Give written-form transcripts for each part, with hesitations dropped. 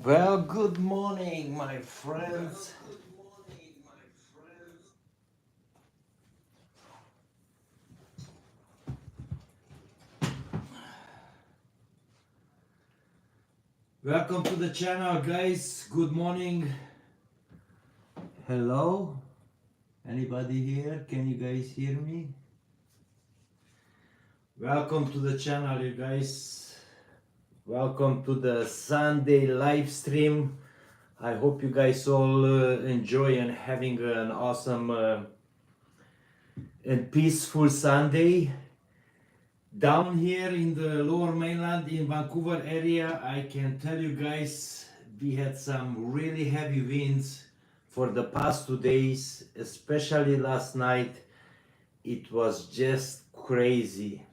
Well, good morning, my friends. Welcome to the channel, guys. Good morning. Hello? Anybody here? Can you guys hear me? Welcome to the channel, you guys. Welcome to the Sunday live stream. I hope you guys all enjoy and having an awesome and peaceful Sunday. Down here in the lower mainland in Vancouver area, I can tell you guys we had some really heavy winds for the past 2 days, especially last night. It was just crazy.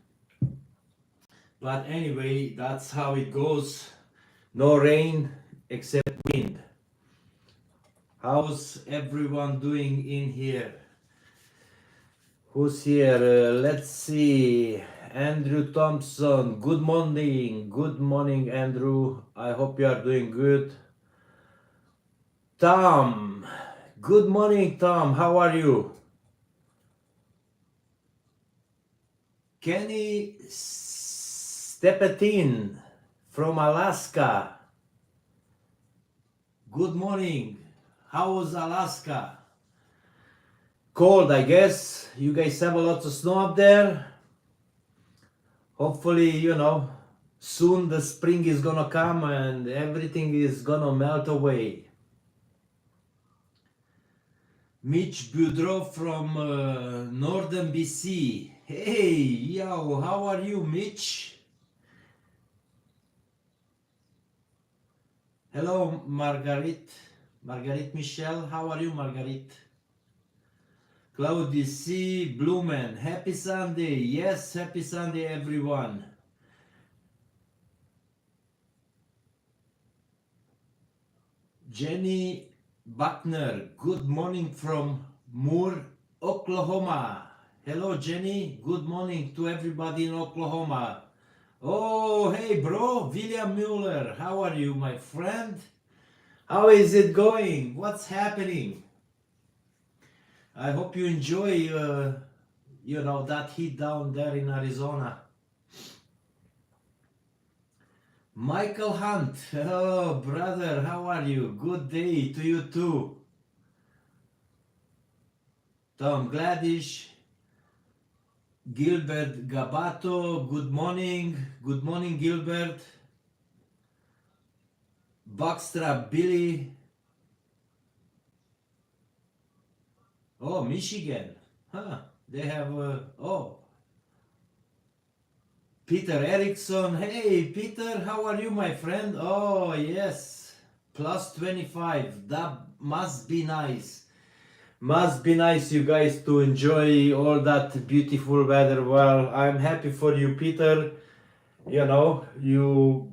But anyway, that's how it goes. No rain except wind. How's everyone doing in here? Who's here? Let's see. Andrew Thompson. Good morning. Good morning, Andrew. I hope you are doing good. Tom. Good morning, Tom. How are you? Kenny Stepetin from Alaska. Good morning. How was Alaska? Cold, I guess. You guys have a lot of snow up there. Hopefully, soon the spring is gonna come and everything is gonna melt away. Mitch Boudreau from northern BC. Hey, yo, how are you, Mitch? Hello, Marguerite. Marguerite Michelle, how are you, Marguerite? Claudia C. Blumen, happy Sunday. Yes, happy Sunday, everyone. Jenny Buckner, good morning from Moore, Oklahoma. Hello, Jenny. Good morning to everybody in Oklahoma. Oh, hey, bro. William Mueller, how are you, my friend? How is it going? What's happening? I hope you enjoy, that heat down there in Arizona. Michael Hunt, oh brother, how are you? Good day to you too. Tom Gladish, Gilbert Gabato, good morning. Good morning, Gilbert. Buckstra Billy. Oh, Michigan. Huh. They have, Peter Erickson. Hey, Peter, how are you, my friend? Oh, yes. Plus 25. That must be nice. Must be nice, you guys, to enjoy all that beautiful weather. Well, I'm happy for you, Peter. You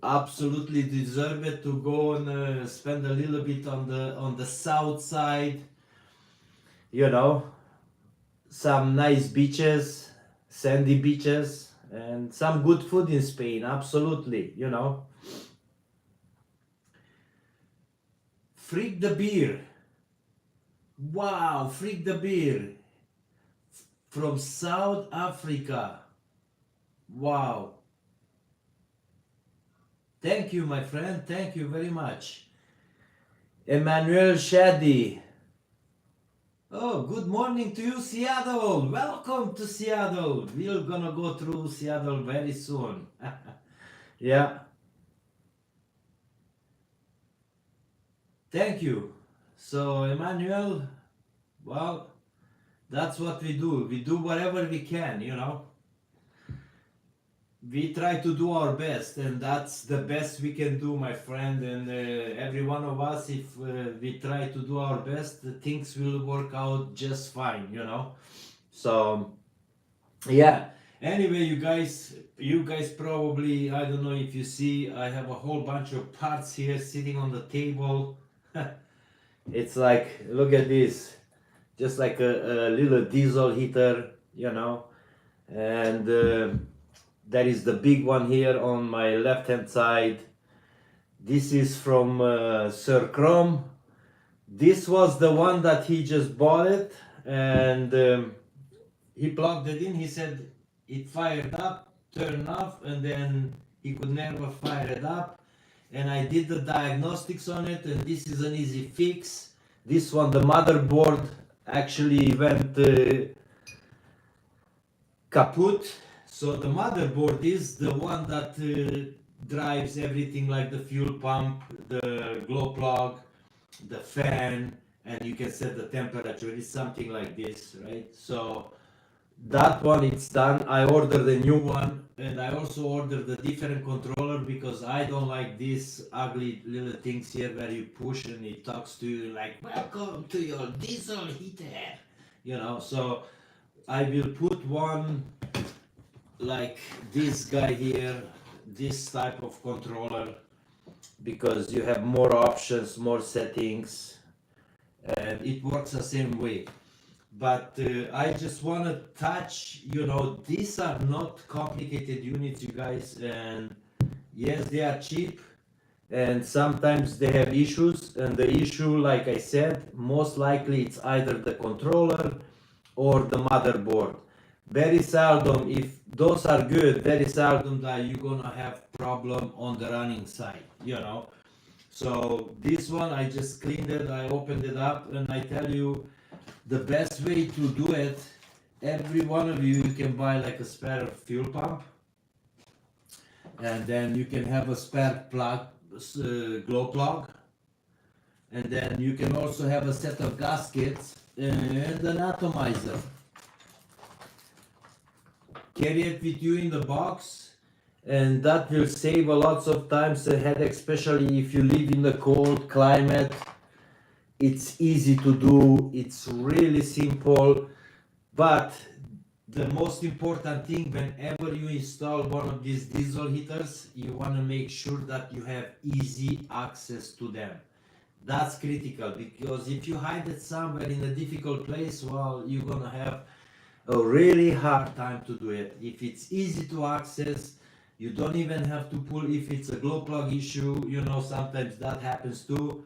absolutely deserve it to go and spend a little bit on the south side. Some nice beaches, sandy beaches, and some good food in Spain. Absolutely. Freak the beer. Wow, Freak the beer from South Africa. Wow. Thank you, my friend. Thank you very much. Emmanuel Shadi. Oh, good morning to you, Seattle. Welcome to Seattle. We're gonna go through Seattle very soon. Yeah. Thank you. So, Emmanuel, well, that's what we do. We do whatever we can, We try to do our best, and that's the best we can do, my friend. And every one of us, if we try to do our best, things will work out just fine, So, yeah. Anyway, you guys probably, I don't know if you see, I have a whole bunch of parts here sitting on the table. It's like, look at this, just like a little diesel heater, and there is the big one here on my left hand side. This is from Sir Chrome. This was the one that he just bought it, and he plugged it in. He said it fired up, turned off, and then he could never fire it up. And I did the diagnostics on it, and this is an easy fix. This one, the motherboard actually went kaput. So the motherboard is the one that drives everything, like the fuel pump, the glow plug, the fan, and you can set the temperature. It's something like this, right? So that one, it's done. I ordered a new one, and I also ordered a different controller because I don't like these ugly little things here where you push and it talks to you like, welcome to your diesel heater, you know. So I will put one like this guy here, this type of controller, because you have more options, more settings, and it works the same way. But I just want to touch, you know, these are not complicated units, you guys, and yes, they are cheap, and sometimes they have issues, and the issue, like I said, most likely it's either the controller or the motherboard. Very seldom, if those are good, very seldom that you're gonna have problem on the running side, you know. So this one, I just cleaned it, I opened it up, and I tell you, the best way to do it, every one of you can buy like a spare fuel pump, and then you can have a spare plug, glow plug, and then you can also have a set of gaskets and an atomizer. Carry it with you in the box, and that will save a lots of times a headache, especially if you live in the cold climate. It's easy to do, it's really simple, but the most important thing, whenever you install one of these diesel heaters, you want to make sure that you have easy access to them. That's critical, because if you hide it somewhere in a difficult place, well, you're gonna have a really hard time to do it. If it's easy to access, you don't even have to pull. If it's a glow plug issue, you know, sometimes that happens too.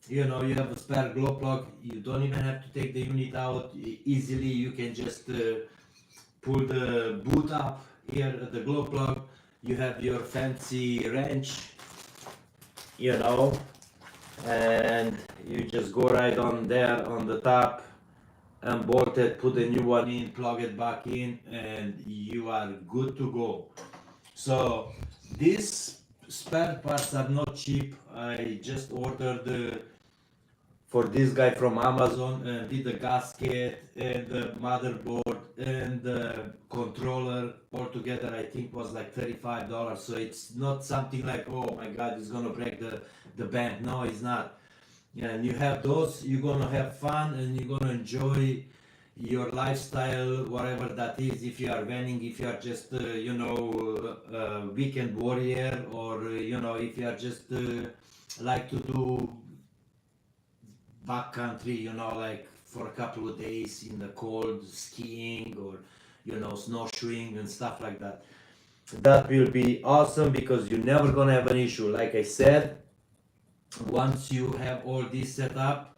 You know, you have a spare glow plug, you don't even have to take the unit out easily. You can just pull the boot up here at the glow plug. You have your fancy wrench, you know, and you just go right on there on the top, unbolt it, put a new one in, plug it back in, and you are good to go. So these spare parts are not cheap. I just ordered for this guy from Amazon, and did the gasket and the motherboard and the controller altogether. I think was like $35. So it's not something like, oh my god, it's gonna break the bank. No, it's not. And you have those, you're gonna have fun, and you're gonna enjoy your lifestyle, whatever that is. If you are vanning, if you are just you know, a weekend warrior, or you know, if you are just like to do backcountry, you know, like for a couple of days in the cold, skiing, or you know, snowshoeing and stuff like that. That will be awesome, because you're never gonna have an issue. Like I said, once you have all this set up,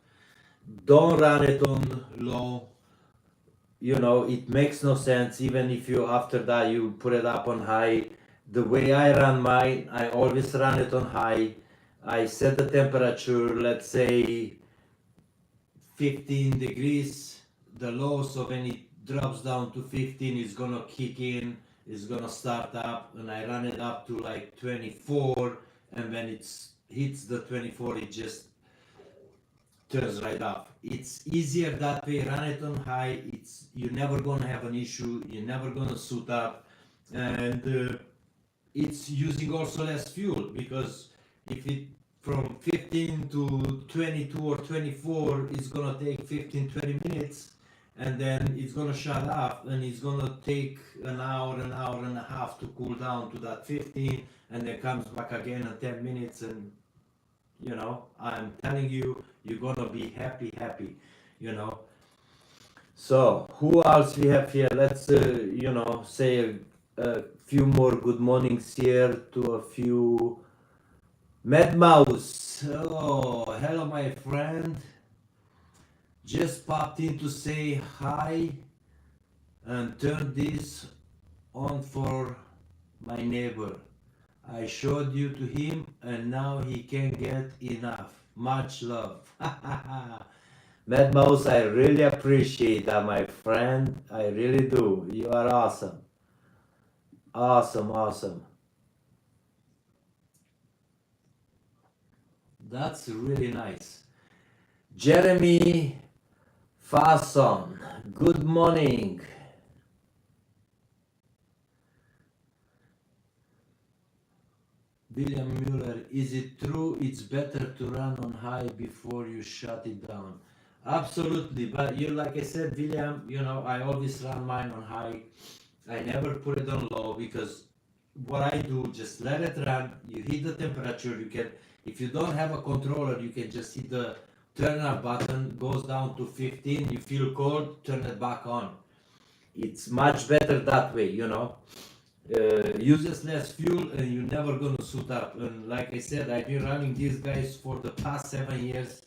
don't run it on low. You know, it makes no sense. Even if you, after that, you put it up on high. The way I run mine, I always run it on high. I set the temperature, let's say 15 degrees, the low, so when it drops down to 15, it's gonna kick in, it's gonna start up, and I run it up to like 24, and when it hits the 24, it just turns right off. It's easier that way. Run it on high. You're never gonna have an issue, you're never gonna suit up, and it's using also less fuel, because if it from 15 to 22 or 24, it's gonna take 15-20 minutes, and then it's gonna shut off, and it's gonna take an hour and a half to cool down to that 15, and then comes back again in 10 minutes, and you know, I'm telling you, you're gonna be happy, you know. So who else we have here? Let's you know, say a few more good mornings here to a few Mad Mouse. Oh, hello, my friend. Just popped in to say hi and turn this on for my neighbor. I showed you to him and now he can't get enough. Much love. Mad Mouse, I really appreciate that, my friend. I really do. You are awesome. Awesome, awesome. That's really nice. Jeremy Fason, good morning. William Mueller, is it true it's better to run on high before you shut it down? Absolutely, but you, like I said, William, I always run mine on high. I never put it on low because what I do, just let it run. You hit the temperature. You can, if you don't have a controller, you can just hit the turn up button. Goes down to 15. You feel cold, turn it back on. It's much better that way. Uses less fuel and you're never gonna suit up. And like I said, I've been running these guys for the past 7 years.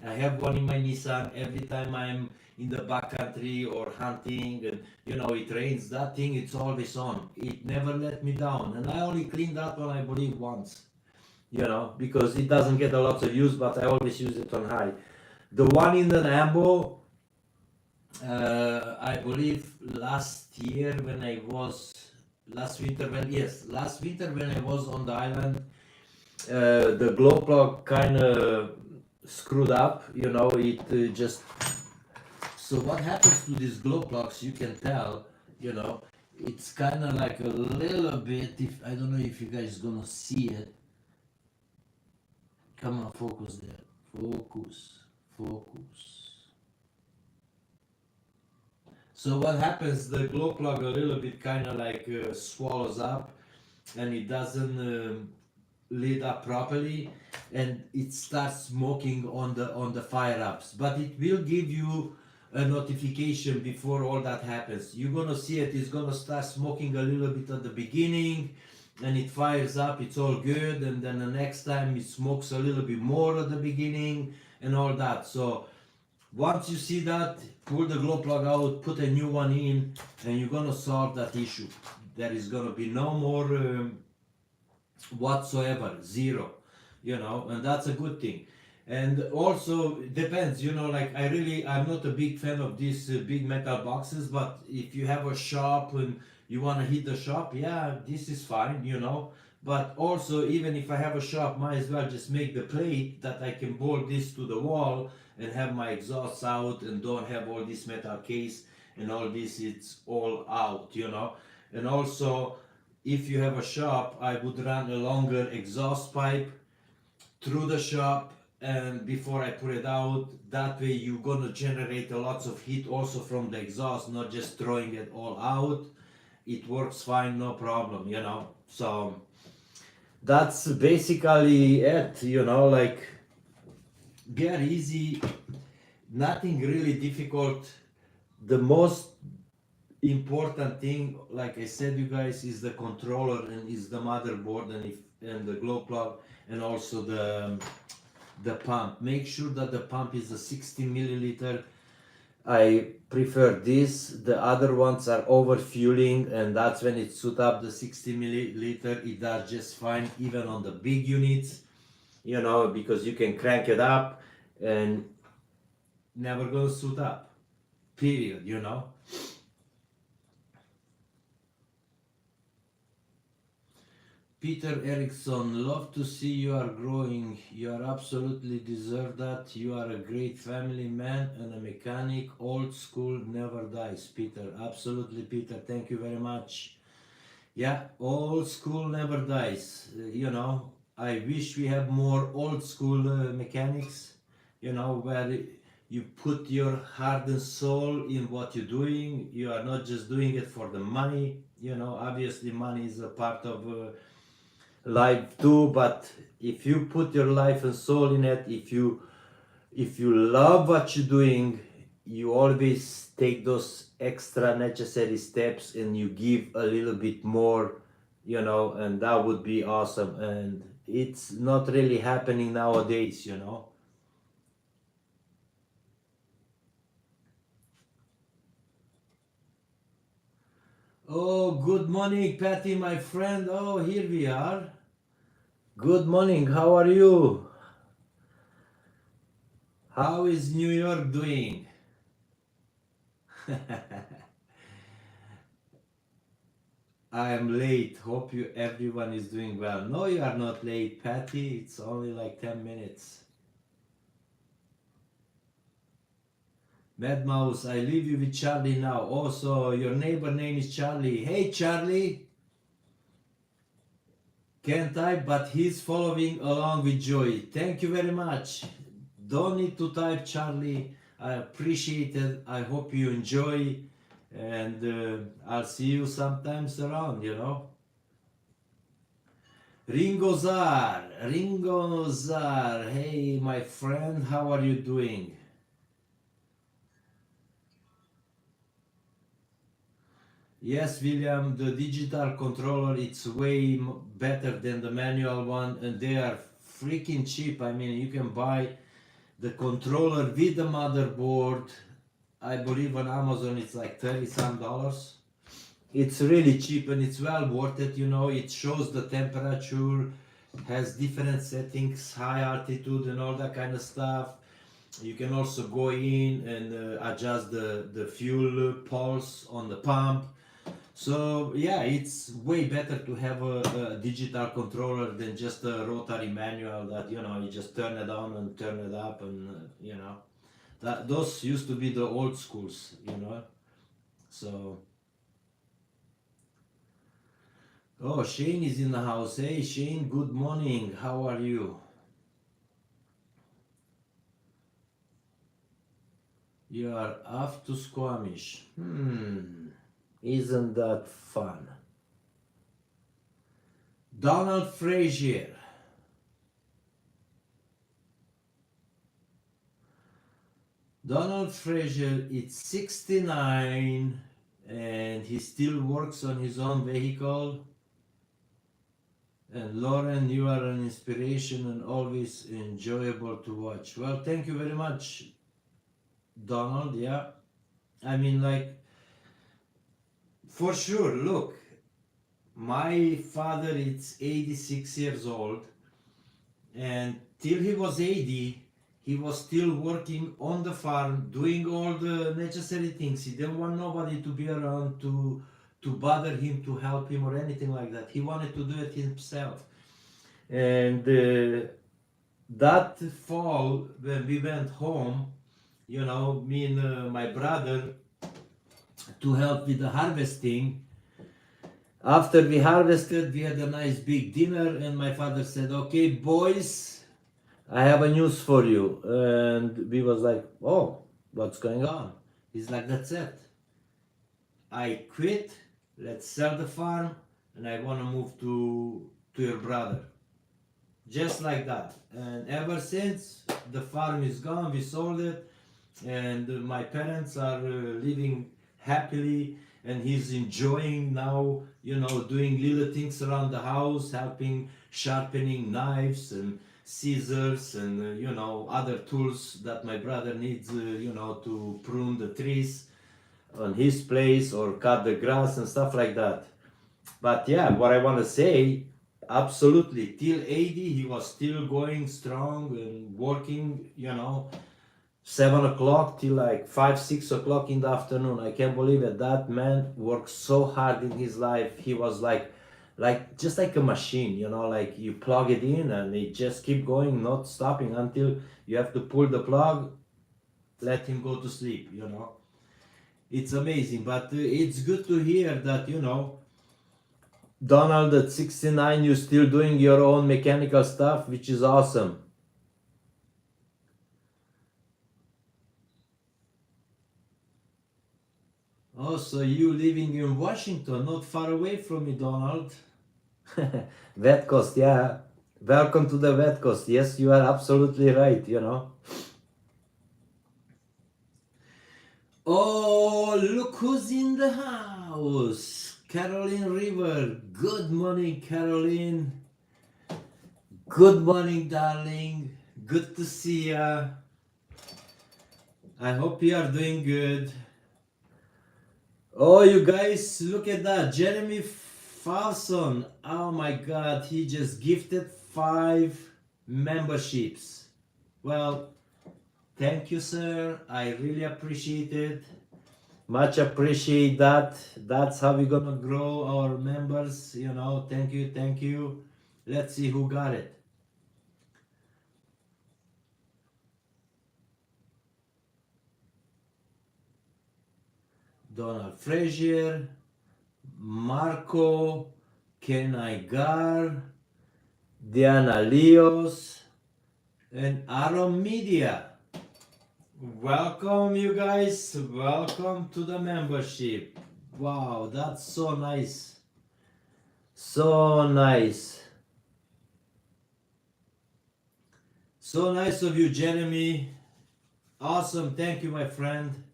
I have one in my Nissan. Every time I'm in the backcountry or hunting and it rains, that thing it's always on. It never let me down. And I only cleaned that one, I believe, once. Because it doesn't get a lot of use, but I always use it on high. The one in the Lambo, I believe last winter when I was on the island, the glow plug kind of screwed up. It just. So what happens to these glow plugs? You can tell. It's kind of like a little bit. If I don't know if you guys gonna see it. Come on, focus there. Focus. So what happens? The glow plug a little bit kind of like swallows up, and it doesn't lit up properly, and it starts smoking on the fire ups. But it will give you a notification before all that happens. You're gonna see it. It's gonna start smoking a little bit at the beginning, and it fires up. It's all good, and then the next time it smokes a little bit more at the beginning, and all that. So once you see that, pull the glow plug out, put a new one in, and you're gonna solve that issue. There is gonna be no more whatsoever, zero, and that's a good thing. And also it depends, like I'm not a big fan of these big metal boxes, but if you have a shop and you want to hit the shop, yeah, this is fine. But also, even if I have a shop, might as well just make the plate that I can bolt this to the wall and have my exhausts out and don't have all this metal case and all this, it's all out. And also, if you have a shop, I would run a longer exhaust pipe through the shop and before I put it out. That way you're gonna generate a lots of heat also from the exhaust, not just throwing it all out. It works fine, no problem. So that's basically it, like very easy, nothing really difficult. The most important thing, like I said, you guys, is the controller and is the motherboard and the glow plug, and also the pump. Make sure that the pump is a 60 milliliter. I prefer this. The other ones are over fueling, and that's when it suit up the 60 milliliter. It does just fine even on the big units, because you can crank it up and never gonna suit up, period. Peter Erickson, love to see you are growing. You are absolutely deserve that. You are a great family man and a mechanic. Old school never dies, Peter. Absolutely, Peter. Thank you very much. Yeah, old school never dies. I wish we have more old school mechanics, where you put your heart and soul in what you're doing. You are not just doing it for the money. Obviously, money is a part of life too, but if you put your life and soul in it, if you love what you're doing, you always take those extra necessary steps and you give a little bit more, and that would be awesome. And it's not really happening nowadays, you know. Oh, good morning, Patty, my friend. Oh, here we are. Good morning. How are you? How is New York doing? I am late. Hope you everyone is doing well. No, you are not late, Patty. It's only like 10 minutes. Mad Mouse, I leave you with Charlie now. Also, your neighbor name is Charlie. Hey, Charlie. Can't type, but he's following along with Joy. Thank you very much. Don't need to type, Charlie. I appreciate it. I hope you enjoy, and I'll see you sometimes around, you know. Ringo Zar, hey my friend, how are you doing? Yes, William, the digital controller, it's way better than the manual one, and they are freaking cheap. I mean, you can buy the controller with the motherboard. I believe on Amazon it's like 30 some dollars. It's really cheap and it's well worth it, you know. It shows the temperature, has different settings, high altitude and all that kind of stuff. You can also go in and adjust the fuel pulse on the pump. So yeah, it's way better to have a digital controller than just a rotary manual that, you know, you just turn it on and turn it up, and you know, that those used to be the old schools, you know. So oh, Shane is in the house. Hey Shane, good morning. How are you? You are off to Squamish. Isn't that fun? Donald Frazier. Donald Frazier is 69 and he still works on his own vehicle. And Loren, you are an inspiration and always enjoyable to watch. Well, thank you very much, Donald. Yeah, I mean, like, for sure. Look, my father is 86 years old, and till he was 80, he was still working on the farm, doing all the necessary things. He didn't want nobody to be around to bother him, to help him, or anything like that. He wanted to do it himself. And that fall, when we went home, you know, me and my brother, to help with the harvesting. After we harvested, we had a nice big dinner, and my father said, "Okay, boys, I have a news for you." And we was like, "Oh, what's going on?" He's like, "That's it. I quit. Let's sell the farm, and I want to move to your brother." Just like that. And ever since, the farm is gone. We sold it, and my parents are living happily, and he's enjoying now, you know, doing little things around the house, helping sharpening knives and scissors and you know, other tools that my brother needs, you know, to prune the trees on his place or cut the grass and stuff like that. But yeah, what I want to say, absolutely, till 80 he was still going strong and working, you know, 7 o'clock till like 5, 6 o'clock in the afternoon. I can't believe it. That man worked so hard in his life. He was like just like a machine, you know, like you plug it in and it just keep going, not stopping until you have to pull the plug, let him go to sleep, you know. It's amazing, but it's good to hear that, you know, Donald, at 69, you're still doing your own mechanical stuff, which is awesome. Oh, so you living in Washington, not far away from me, Donald. West Coast, yeah. Welcome to the West Coast. Yes, you are absolutely right, you know. Oh, look who's in the house. Caroline River. Good morning, Caroline. Good morning, darling. Good to see ya. I hope you are doing good. Oh, you guys, look at that. Jeremy Falson. Oh my god, he just gifted 5 memberships. Well, thank you, sir. I really appreciate it. Much appreciate that. That's how we're gonna grow our members. Thank you, thank you. Let's see who got it. Donald Frazier, Marco, Kenai Gar, Diana Leos, and Aron Media. Welcome, you guys. Welcome to the membership. Wow, that's so nice. So nice. So nice of you, Jeremy. Awesome. Thank you, my friend.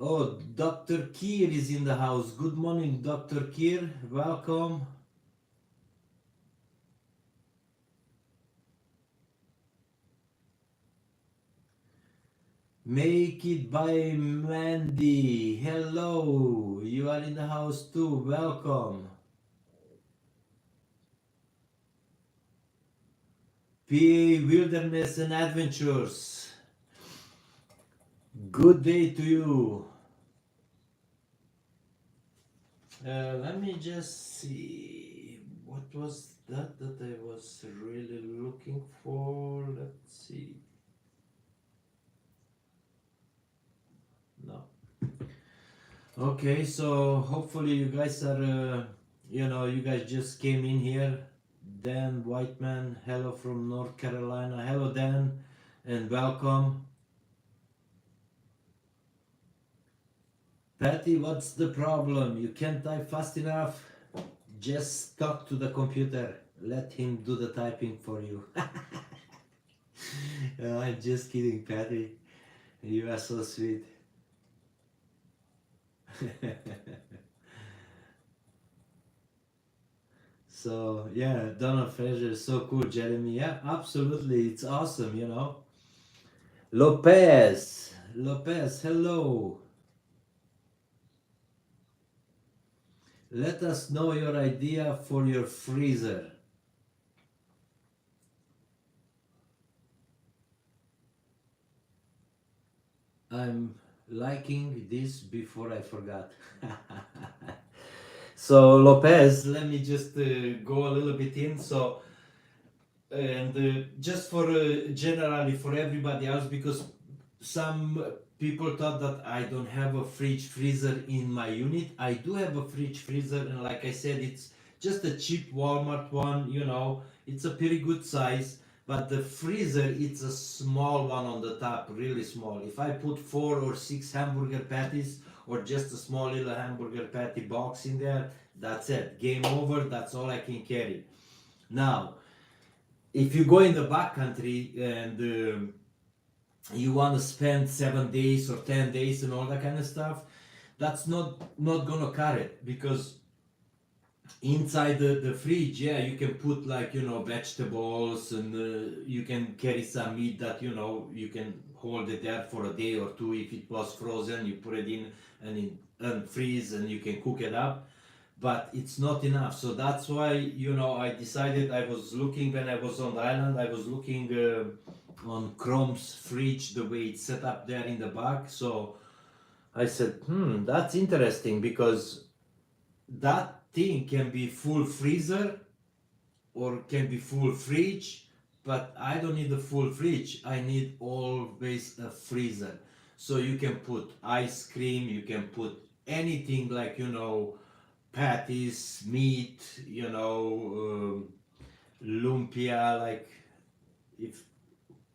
Oh, Dr. Kier is in the house. Good morning, Dr. Kier. Welcome. Make it by Mandy. Hello. You are in the house too. Welcome. PA Wilderness and Adventures. Good day to you. Let me just see. What was that I was really looking for? Let's see. No. Okay, so hopefully you guys are, you guys just came in here. Dan Whiteman, hello from North Carolina. Hello, Dan, and welcome. Patty, what's the problem? You can't type fast enough? Just talk to the computer. Let him do the typing for you. I'm just kidding, Patty. You are so sweet. So, yeah, Donald Fraser is so cool, Jeremy. Yeah, absolutely. It's awesome. Lopez, hello. Let us know your idea for your freezer. I'm liking this before I forgot. So Lopez, let me just go a little bit in. So, and just for generally for everybody else, because some people thought that I don't have a fridge freezer in my unit. I do have a fridge freezer, and like I said, it's just a cheap Walmart one. It's a pretty good size, but the freezer, it's a small one on the top, really small. If I put 4 or 6 hamburger patties or just a small little hamburger patty box in there, that's it, game over. That's all I can carry. Now, if you go in the backcountry and you want to spend 7 days or 10 days and all that kind of stuff, that's not gonna cut it, because inside the fridge, yeah, you can put like vegetables, and you can carry some meat that you can hold it there for a day or two. If it was frozen, you put it in and freeze, and you can cook it up. But it's not enough, so that's why I decided. I was looking when I was on the island. I was looking on Chrome's fridge, the way it's set up there in the back. So I said, that's interesting, because that thing can be full freezer or can be full fridge, but I don't need a full fridge. I need always a freezer. So you can put ice cream, you can put anything like patties, meat, lumpia, like, if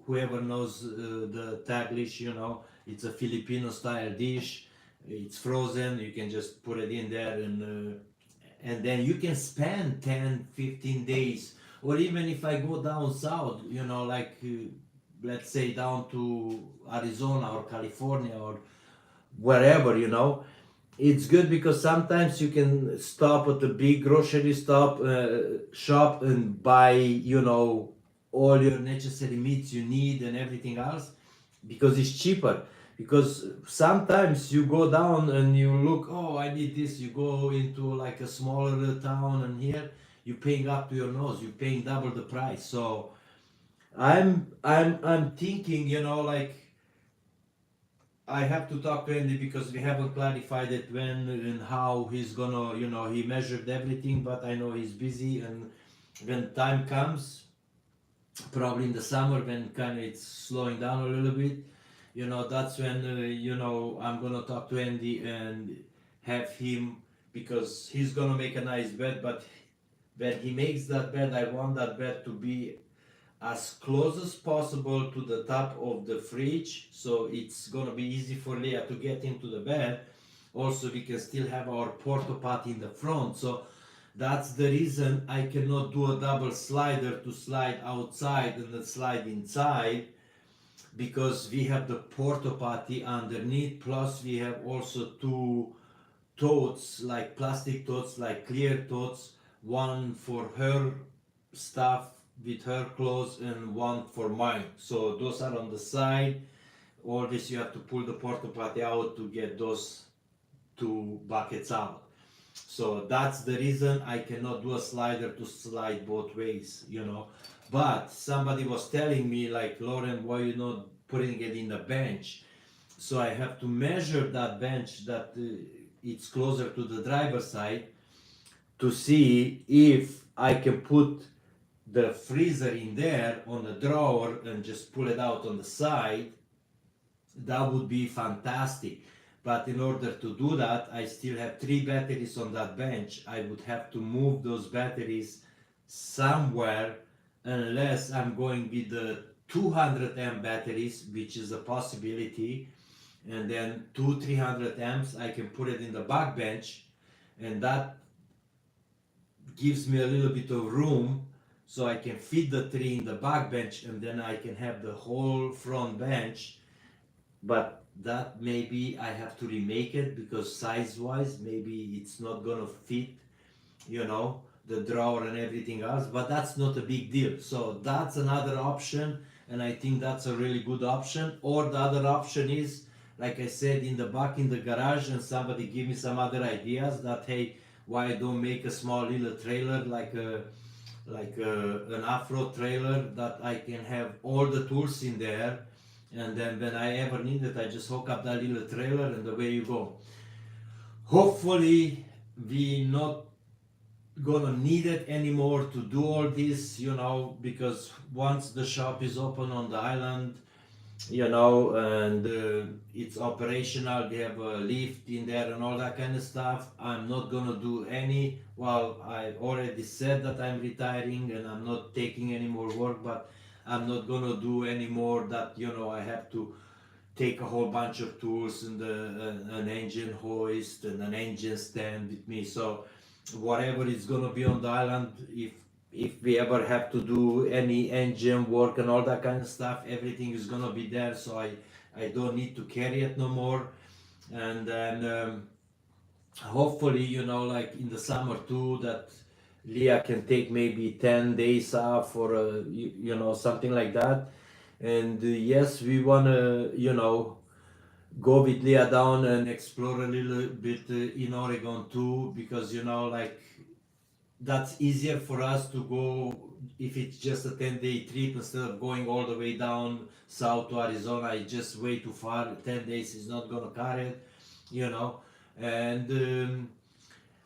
whoever knows the Taglish, it's a Filipino style dish. It's frozen. You can just put it in there, and then you can spend 10, 15 days. Or even if I go down south, like let's say down to Arizona or California or wherever, it's good because sometimes you can stop at the big grocery shop and buy, you know, all your necessary meats you need and everything else because it's cheaper. Because sometimes you go down and you look, oh, I need this. You go into like a smaller town, and here you're paying up to your nose. You're paying double the price. So I'm thinking, you know, like I have to talk to Andy because we haven't clarified it when and how he's gonna, you know, he measured everything, but I know he's busy. And when time comes, probably in the summer when kind of it's slowing down a little bit, you know, that's when, you know, I'm gonna talk to Andy and have him, because he's gonna make a nice bed, but when he makes that bed, I want that bed to be as close as possible to the top of the fridge, so it's gonna be easy for Leah to get into the bed. Also, we can still have our porta potty in the front, so that's the reason I cannot do a double slider to slide outside and then slide inside, because we have the porta potty underneath, plus we have also two totes, like plastic totes, like clear totes, one for her stuff with her clothes and one for mine. So those are on the side. Always you have to pull the porta potty out to get those two buckets out. So that's the reason I cannot do a slider to slide both ways, you know. But somebody was telling me, like, Loren, why you not putting it in a bench? So I have to measure that bench that it's closer to the driver's side to see if I can put the freezer in there on a drawer and just pull it out on the side. That would be fantastic. But in order to do that, I still have 3 batteries on that bench. I would have to move those batteries somewhere, unless I'm going with the 200 amp batteries, which is a possibility. And then 200-300 amps, I can put it in the back bench, and that gives me a little bit of room, so I can fit the three in the back bench, and then I can have the whole front bench. But that maybe I have to remake it, because size wise maybe it's not gonna fit, you know, the drawer and everything else, but that's not a big deal. So that's another option, and I think that's a really good option. Or the other option is, like I said, in the back in the garage, and somebody give me some other ideas that, hey, why I don't make a small little trailer, like an off-road trailer, that I can have all the tools in there, and then when I ever need it, I just hook up that little trailer and away you go. Hopefully we not gonna need it anymore to do all this, you know, because once the shop is open on the island, you know, and it's operational, they have a lift in there and all that kind of stuff, I'm not gonna do any, well, I already said that I'm retiring and I'm not taking any more work, but I'm not gonna do any more that, you know, I have to take a whole bunch of tools and an engine hoist and an engine stand with me. So whatever is gonna be on the island, if we ever have to do any engine work and all that kind of stuff, everything is gonna be there. So I don't need to carry it no more. And then hopefully, you know, like in the summer too, that Leah can take maybe 10 days off, or you know, something like that. And yes, we wanna, you know, go with Leah down and explore a little bit in Oregon too, because, you know, like, that's easier for us to go if it's just a 10-day trip, instead of going all the way down south to Arizona. It's just way too far. 10 days is not gonna cut it, you know. And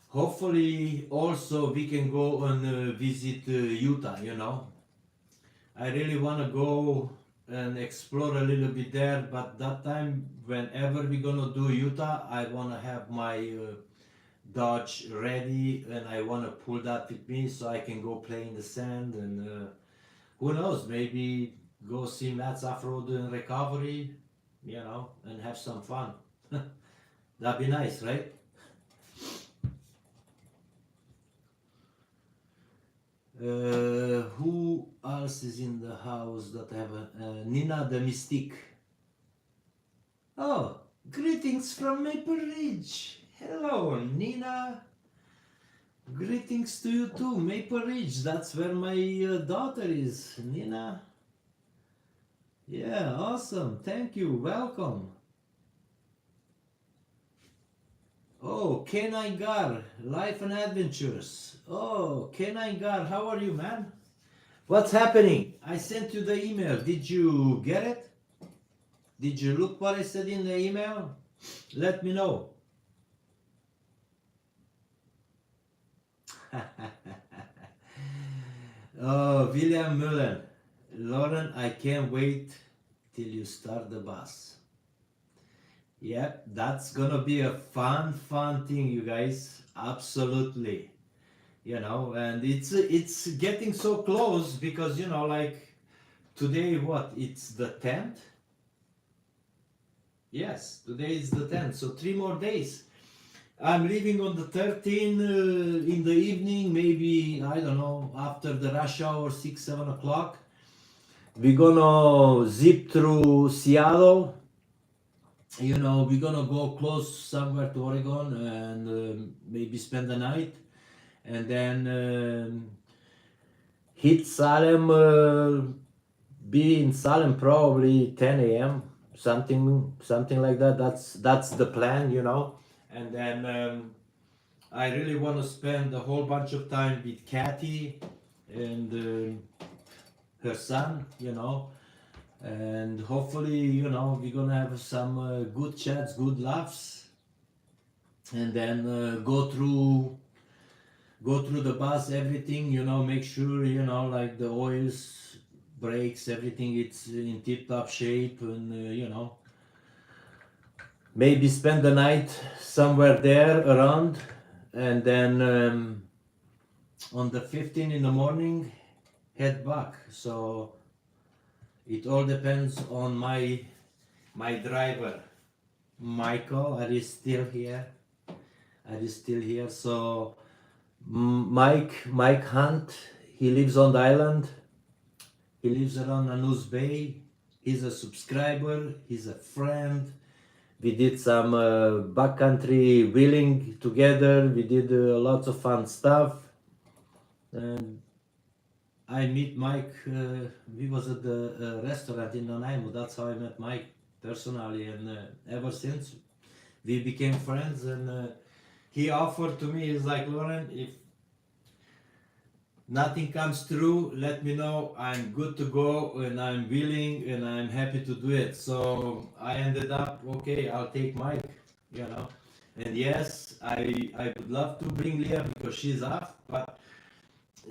hopefully also we can go and visit Utah, you know. I really want to go and explore a little bit there, but that time, whenever we're gonna do Utah, I want to have my Dodge ready, and I want to pull that with me so I can go play in the sand, and who knows, maybe go see Matt's off-road and recovery, you know, and have some fun. That'd be nice, right? Who else is in the house that have a Nina the Mystique? Oh, greetings from Maple Ridge. Hello, Nina. Greetings to you too. Maple Ridge, that's where my daughter is. Nina. Yeah, awesome. Thank you. Welcome. Oh, Canine Gar, Life and Adventures. Oh, Canine Gar, how are you, man? What's happening? I sent you the email. Did you get it? Did you look what I said in the email? Let me know. Oh, William Mullen. Loren, I can't wait till you start the bus. Yep, that's gonna be a fun thing, you guys. Absolutely. And it's getting so close because like today, what? It's the 10th? Yes, today is the 10th. So 3 more days. I'm leaving on the 13th in the evening, maybe, I don't know, after the rush hour, 6, 7 o'clock. We're gonna zip through Seattle. We're gonna go close somewhere to Oregon and maybe spend the night. And then hit Salem, be in Salem probably 10 a.m. something like that. That's the plan. And then I really want to spend a whole bunch of time with Kathy and her son, and hopefully, we're gonna have some good chats, good laughs, and then go through the bus, everything, make sure, like the oils, brakes, everything, it's in tip-top shape, and maybe spend the night somewhere there around, and then on the 15th in the morning, head back. So it all depends on my driver. Michael, are you still here? So Mike Hunt, he lives on the island. He lives around Anus Bay. He's a subscriber. He's a friend. We did some backcountry wheeling together. We did lots of fun stuff. And I meet Mike. We was at the restaurant in Nanaimo. That's how I met Mike personally. And ever since, we became friends. And he offered to me, he's like, Loren, if nothing comes through, let me know. I'm good to go and I'm willing and I'm happy to do it. So I ended up, okay, I'll take Mike, And yes, I would love to bring Leah because she's off, but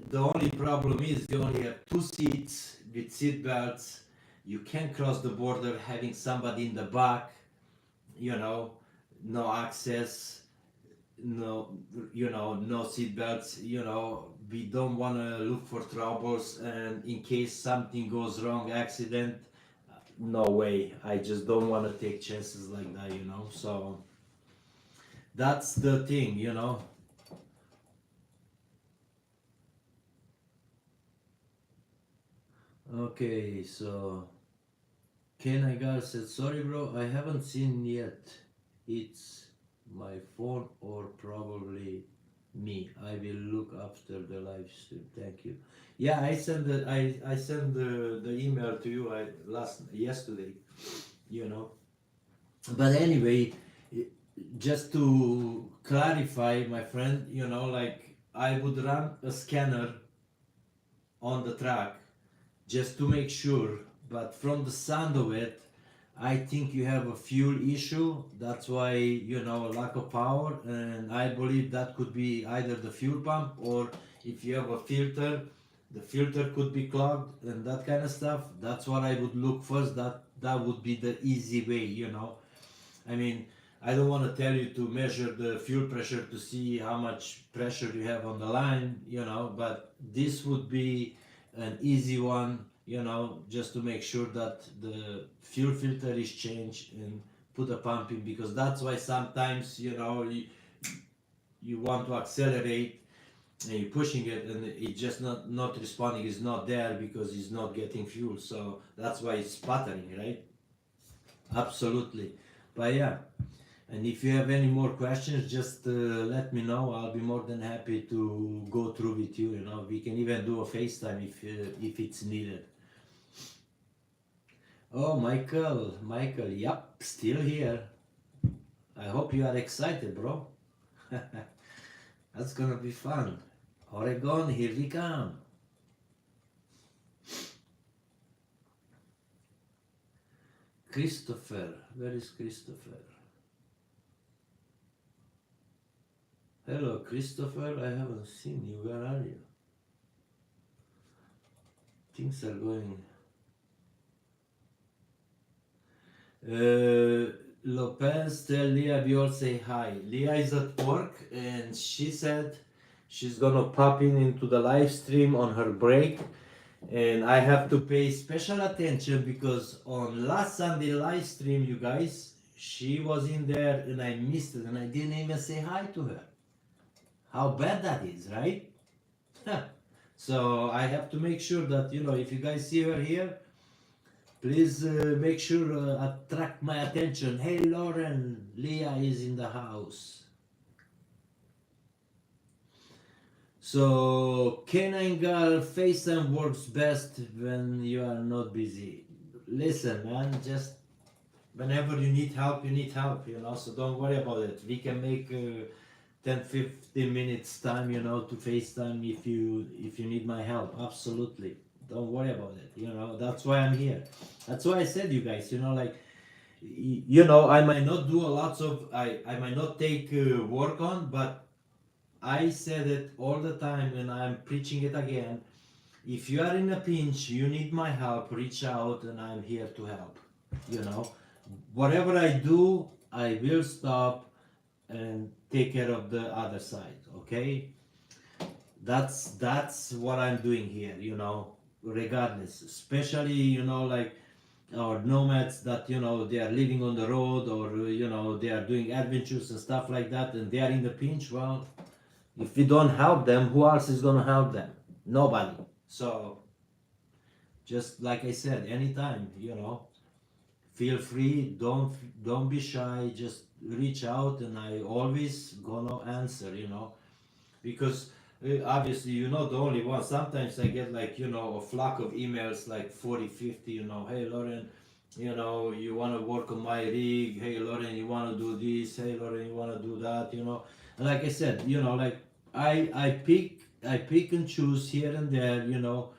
the only problem is you only have 2 seats with seat belts. You can't cross the border having somebody in the back, no access, no seat belts, we don't want to look for troubles, and in case something goes wrong, accident, no way. I just don't want to take chances like that, so that's the thing, Okay, so Ken Agar said, sorry bro, I haven't seen yet. It's my phone or probably me. I will look after the live stream. Thank you. Yeah, I sent the email to you yesterday, But anyway, just to clarify, my friend, like I would run a scanner on the track just to make sure, but from the sound of it, I think you have a fuel issue. That's why, lack of power, and I believe that could be either the fuel pump, or if you have a filter, the filter could be clogged and that kind of stuff. That's what I would look first. That would be the easy way, I mean, I don't want to tell you to measure the fuel pressure to see how much pressure you have on the line, but this would be an easy one, just to make sure that the fuel filter is changed and put a pump in, because that's why sometimes, you want to accelerate and you're pushing it and it's just not responding, it's not there because it's not getting fuel. So that's why it's sputtering, right? Absolutely. But yeah, And if you have any more questions, just let me know. I'll be more than happy to go through with you. You know, we can even do a FaceTime if it's needed. Oh, Michael, yep, still here. I hope you are excited, bro. That's gonna be fun. Oregon, here we come. Christopher, where is Christopher? Hello, Christopher, I haven't seen you. Where are you? Things are going. Lopez, tell Leah we all say hi. Leah is at work and she said she's gonna pop in into the live stream on her break. And I have to pay special attention because on last Sunday live stream, you guys, she was in there and I missed it and I didn't even say hi to her. How bad that is, right? So I have to make sure that, you know, if you guys see her here, please make sure attract my attention. Hey Loren, Leah is in the house. So Canine Girl FaceTime works best when you are not busy. Listen, man, just whenever you need help, you know, so don't worry about it. We can make 10-15 minutes time, you know, to FaceTime if you need my help. Absolutely. Don't worry about it, you know. That's why I'm here. That's why I said, you guys, you know, like, you know, I might not do a lot of, I might not take work on, but I said it all the time and I'm preaching it again. If you are in a pinch, you need my help, reach out and I'm here to help. You know, whatever I do, I will stop and take care of the other side, okay? That's what I'm doing here, you know, regardless. Especially, you know, like our nomads that, you know, they are living on the road or, you know, they are doing adventures and stuff like that and they are in the pinch. Well, if we don't help them, who else is gonna help them? Nobody. So just like I said, anytime, you know, feel free, don't be shy, just reach out and I always gonna answer, you know, because obviously you're not the only one. Sometimes I get like, you know, a flock of emails like 40, 50, you know, hey Loren, you know, you want to work on my rig, hey Loren, you want to do this, hey Loren, you want to do that, you know. And like I said, you know, like I pick and choose here and there, you know,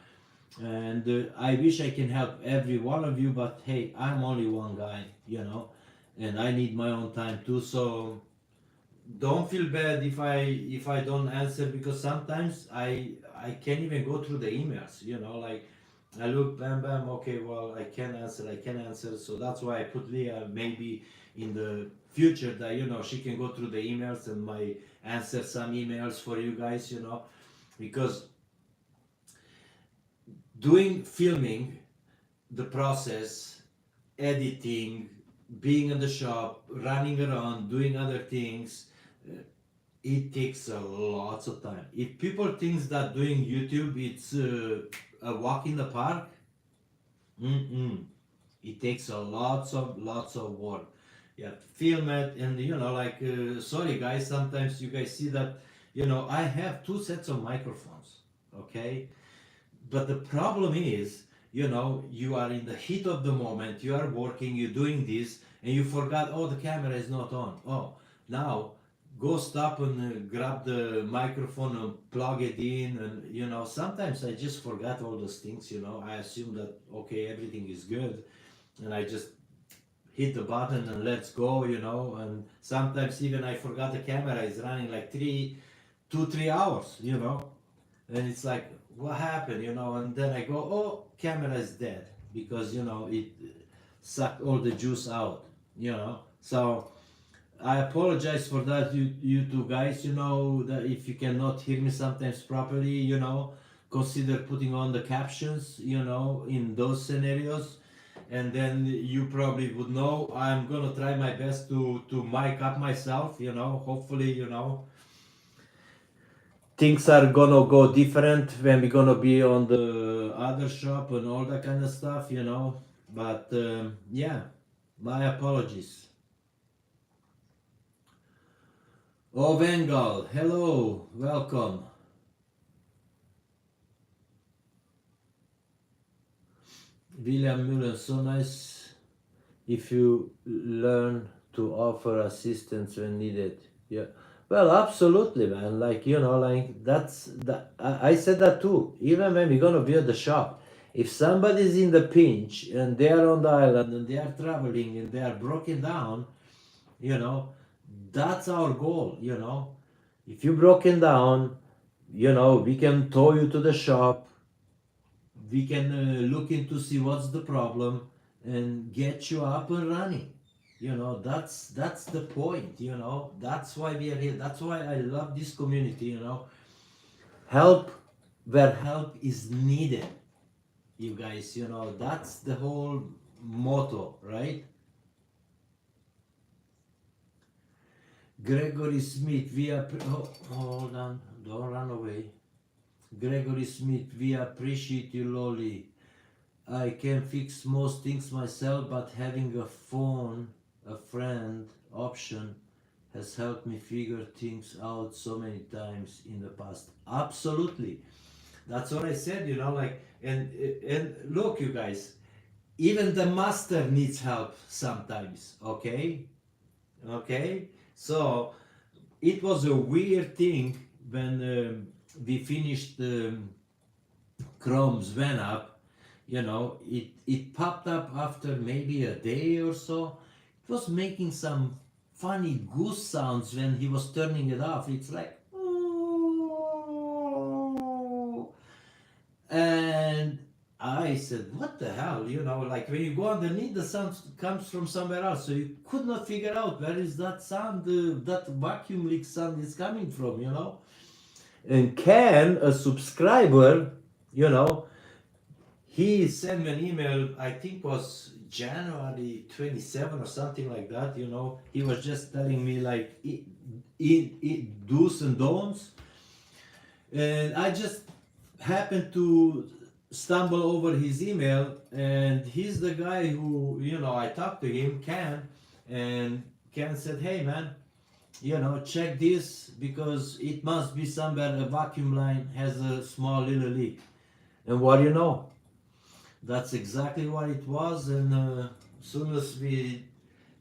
and I wish I can help every one of you, but hey, I'm only one guy, you know, and I need my own time too. So don't feel bad if I don't answer, because sometimes I can't even go through the emails, you know, like I look, bam bam, okay, well, I can answer. So that's why I put Leah maybe in the future that, you know, she can go through the emails and my answer some emails for you guys, you know, because doing filming, the process, editing, being in the shop, running around, doing other things, uh, it takes a lots of time. If people thinks that doing YouTube it's a walk in the park, mm-mm. It takes a lots of work. You have to film it, and you know, like, sorry guys, sometimes you guys see that, you know, I have two sets of microphones, okay? But the problem is, you know, you are in the heat of the moment, you are working, you're doing this, and you forgot, oh, the camera is not on. Oh, now go stop and grab the microphone and plug it in. And, you know, sometimes I just forgot all those things, you know. I assume that, okay, everything is good. And I just hit the button and let's go, you know. And sometimes even I forgot the camera is running like 2-3 hours, you know, and it's like, what happened, you know? And then I go, oh, camera is dead, because, you know, it sucked all the juice out, you know. So I apologize for that, you two guys, you know, that if you cannot hear me sometimes properly, you know, consider putting on the captions, you know, in those scenarios. And then you probably would know I'm gonna try my best to mic up myself, you know. Hopefully, you know, things are gonna go different when we're gonna be on the other shop and all that kind of stuff, you know. But yeah, my apologies. Oh, Bengal, hello, welcome. William Muller, so nice if you learn to offer assistance when needed. Yeah. Well, absolutely, man. Like, like that's that. I said that too. Even when we're gonna build the shop, if somebody's in the pinch and they are on the island and they are traveling and they are broken down, you know, that's our goal. If you broken down, we can tow you to the shop. We can look into see what's the problem and get you up and running. That's the point. That's why we are here. That's why I love this community. Help where help is needed, you guys. That's the whole motto, right? Gregory Smith, hold on, don't run away. Gregory Smith, we appreciate you, Lolly. I can fix most things myself, but having a phone, a friend option has helped me figure things out so many times in the past. Absolutely. That's what I said, and look, you guys, even the master needs help sometimes, okay? Okay? So it was a weird thing when we finished Chrome's Van up. It popped up after maybe a day or so. It was making some funny goose sounds when he was turning it off. It's like, "Oh." And I said, what the hell? Like when you go underneath, the sound comes from somewhere else. So you could not figure out where is that sound, that vacuum leak sound is coming from. And Ken, a subscriber, you know, he sent me an email, I think was January 27 or something like that. He was just telling me like do's and don'ts. And I just happened to stumble over his email, and he's the guy who, I talked to him, Ken, and Ken said, hey man, check this because it must be somewhere a vacuum line has a small little leak. And what do you know? That's exactly what it was, and as soon as we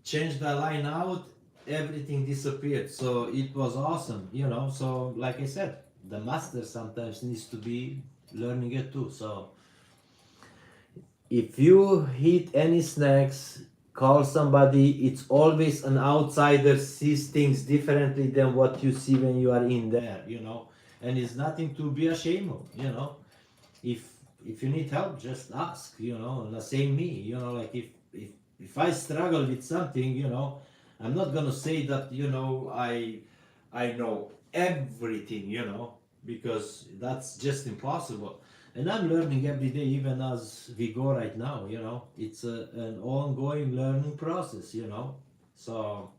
changed the line out, everything disappeared. So it was awesome. So like I said, the master sometimes needs to be learning it too. So if you hit any snacks, call somebody. It's always an outsider sees things differently than what you see when you are in there. And it's nothing to be ashamed of. If if you need help, just ask. And the same me. Like if I struggle with something, I'm not gonna say that I know everything, because that's just impossible. And I'm learning every day, even as we go right now. It's an ongoing learning process. So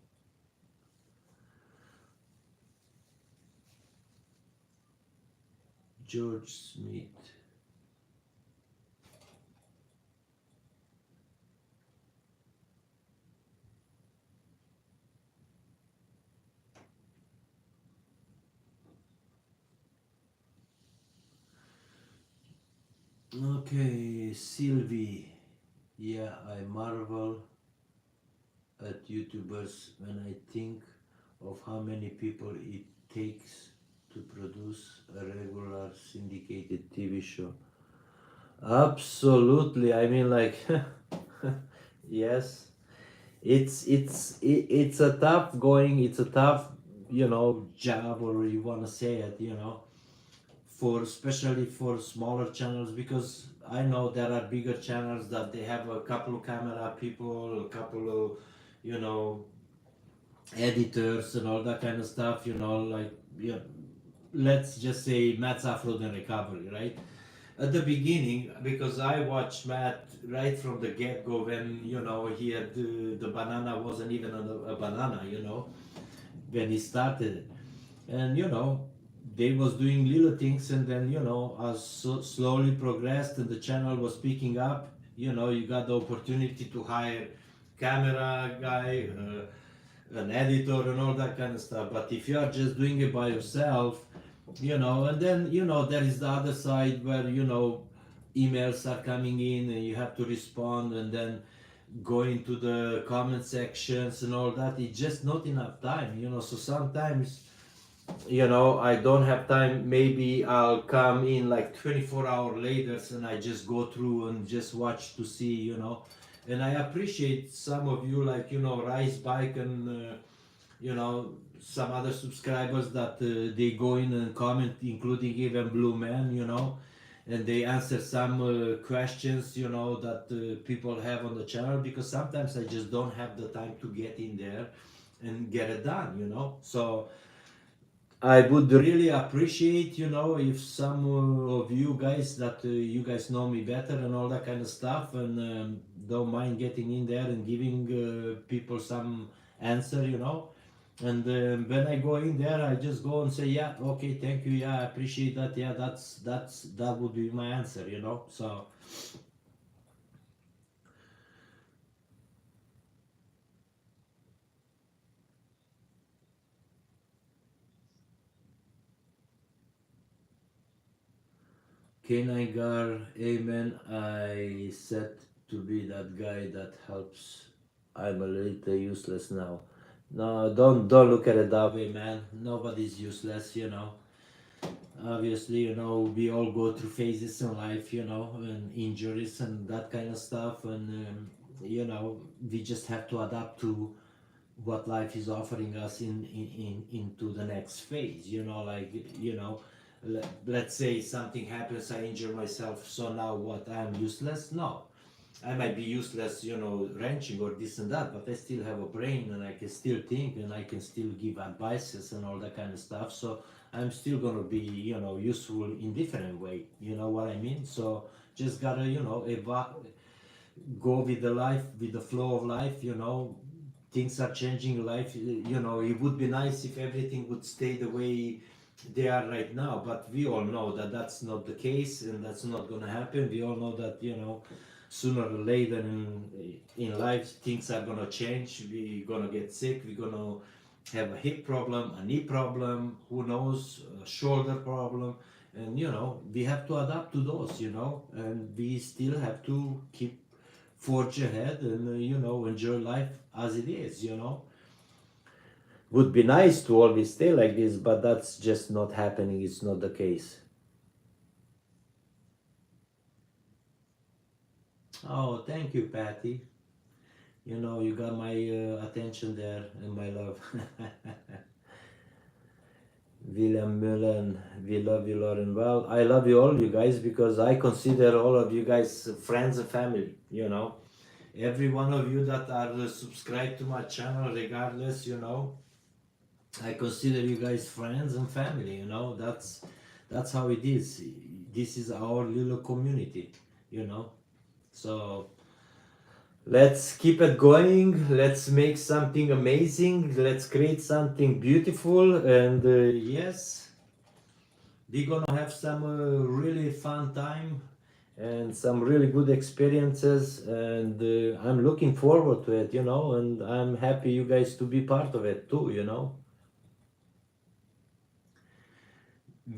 George Smith. Okay, Sylvie. Yeah, I marvel at YouTubers when I think of how many people it takes to produce a regular syndicated TV show. Absolutely. I mean, like, yes, it's a tough going. It's a tough, job, or you want to say it. For especially for smaller channels, because I know there are bigger channels that they have a couple of camera people, a couple of you know editors and all that kind of stuff. Like, yeah, let's just say Matt's OffRoad and Recovery, right? At the beginning, because I watched Matt right from the get go when he had the banana wasn't even a banana, when he started it. And they was doing little things, and then as slowly progressed and the channel was picking up, you got the opportunity to hire camera guy, an editor and all that kind of stuff. But if you are just doing it by yourself, and then there is the other side where emails are coming in and you have to respond, and then go into the comment sections and all that. It's just not enough time, so sometimes I don't have time. Maybe I'll come in like 24 hours later and I just go through and just watch to see, and I appreciate some of you, like Rice Bike and some other subscribers that they go in and comment, including even Blue Man, and they answer some questions, that people have on the channel, because sometimes I just don't have the time to get in there and get it done, so I would really appreciate, if some of you guys that you guys know me better and all that kind of stuff, and don't mind getting in there and giving people some answer, and when I go in there, I just go and say, yeah, okay, thank you, yeah, I appreciate that, yeah, that would be my answer, so. K9 Gar, amen. I said to be that guy that helps. I'm a little useless now. No, don't look at it that way, man. Nobody's useless, Obviously, we all go through phases in life, and injuries and that kind of stuff, and we just have to adapt to what life is offering us into the next phase, like let's say something happens, I injure myself, so now what, I'm useless? No, I might be useless, wrenching or this and that, but I still have a brain and I can still think and I can still give advices and all that kind of stuff. So I'm still gonna be, useful in different way. You know what I mean? So just gotta, go with the life, with the flow of life. Things are changing. Life, it would be nice if everything would stay the way they are right now, but we all know that that's not the case and that's not gonna happen. We all know that sooner or later in life things are gonna change. We're gonna get sick, we're gonna have a hip problem, a knee problem, who knows, a shoulder problem, and we have to adapt to those, and we still have to keep forge ahead and enjoy life as it is. Would be nice to always stay like this, but that's just not happening. It's not the case. Oh, thank you, Patty. You got my attention there and my love. William Mullen, we love you, Loren. Well, I love you all, you guys, because I consider all of you guys friends and family. Every one of you that are subscribed to my channel, regardless, I consider you guys friends and family. That's how it is. This is our little community. So let's keep it going. Let's make something amazing. Let's create something beautiful. And yes, we're gonna have some really fun time and some really good experiences. And I'm looking forward to it. And I'm happy you guys to be part of it too.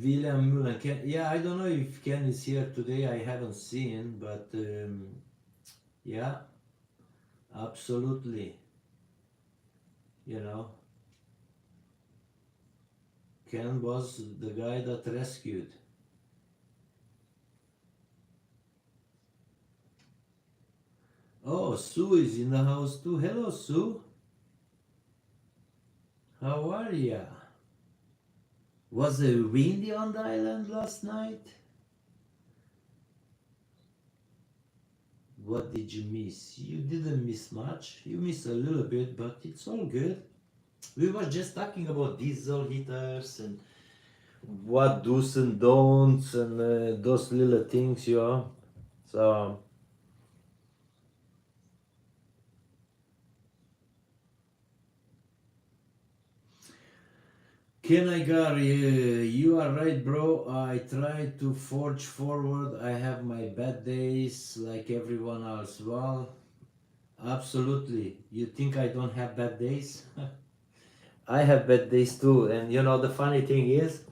William Mullen. Yeah, I don't know if Ken is here today. I haven't seen, but yeah, absolutely. You know, Ken was the guy that rescued. Oh, Sue is in the house too. Hello, Sue. How are ya? Was it windy on the island last night? What did you miss? You didn't miss much. You missed a little bit, but it's all good. We were just talking about diesel heaters and what do's and don'ts and those little things, So, Ken Igar, you are right, bro. I try to forge forward. I have my bad days like everyone else. Well, absolutely. You think I don't have bad days? I have bad days too, and you know the funny thing is,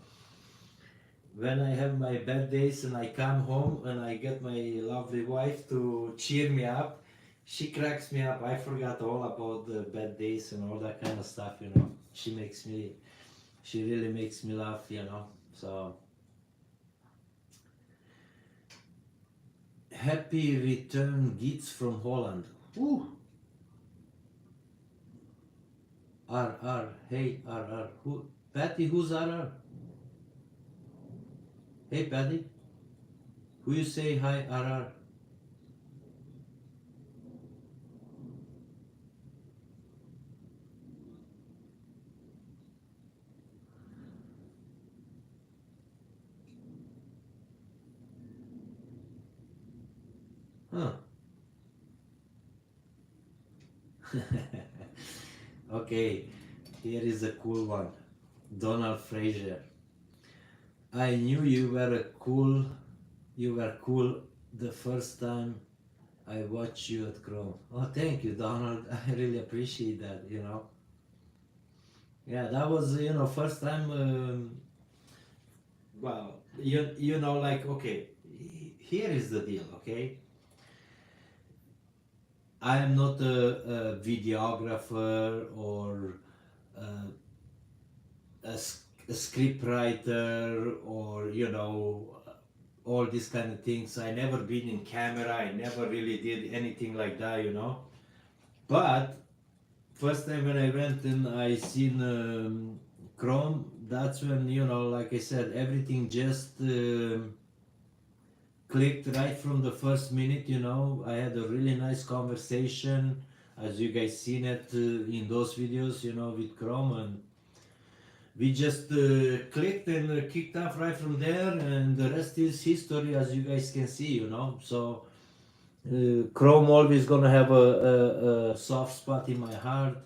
when I have my bad days and I come home and I get my lovely wife to cheer me up, she cracks me up. I forgot all about the bad days and all that kind of stuff, you know. She really makes me laugh, you know. So, happy return gifts from Holland. Ooh, R, hey, R. Who, Patty, who's R? Hey, Patty, who you say hi, R? Huh. Okay, here is a cool one. Donald Fraser. I knew you were cool the first time I watched you at Chrome. Oh, thank you, Donald. I really appreciate that, you know. Yeah, that was, you know, first time, well, you know, like, okay, here is the deal, okay? I am not a videographer or uh, a script writer or you know all these kind of things. I never been in camera. I never really did anything like that, you know. But first time when I went and I seen Chrome, that's when you know, like I said, everything just clicked right from the first minute. You know, I had a really nice conversation, as you guys seen it in those videos, you know, with Chrome and we just clicked and kicked off right from there, and the rest is history, as you guys can see, you know. So Chrome always gonna have a soft spot in my heart.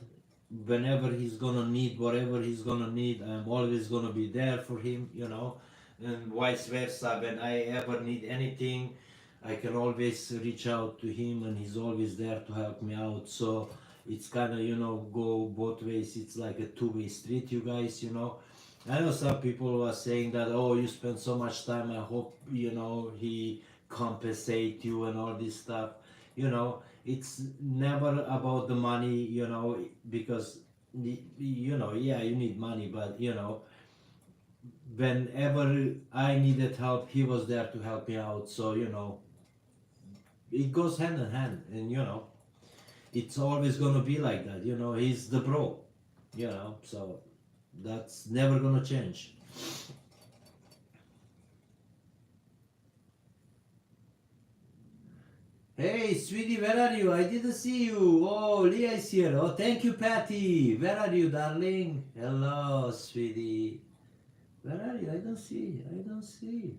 Whenever he's gonna need whatever he's gonna need, I'm always gonna be there for him, you know, and vice versa. When I ever need anything, I can always reach out to him, and he's always there to help me out. So it's kind of, you know, go both ways. It's like a two-way street, you guys, you know. I know some people are saying that, oh, you spend so much time. I hope, you know, he compensate you and all this stuff. You know, it's never about the money, you know, because you know, yeah, you need money, but you know, whenever I needed help, he was there to help me out. So you know, it goes hand in hand, and you know, it's always gonna be like that. You know, he's the bro, you know, so that's never gonna change. Hey, sweetie, where are you? I didn't see you. Oh, Leah is here. Oh, thank you, Patty. Where are you, darling? Hello, sweetie. Where are you? I don't see. I don't see.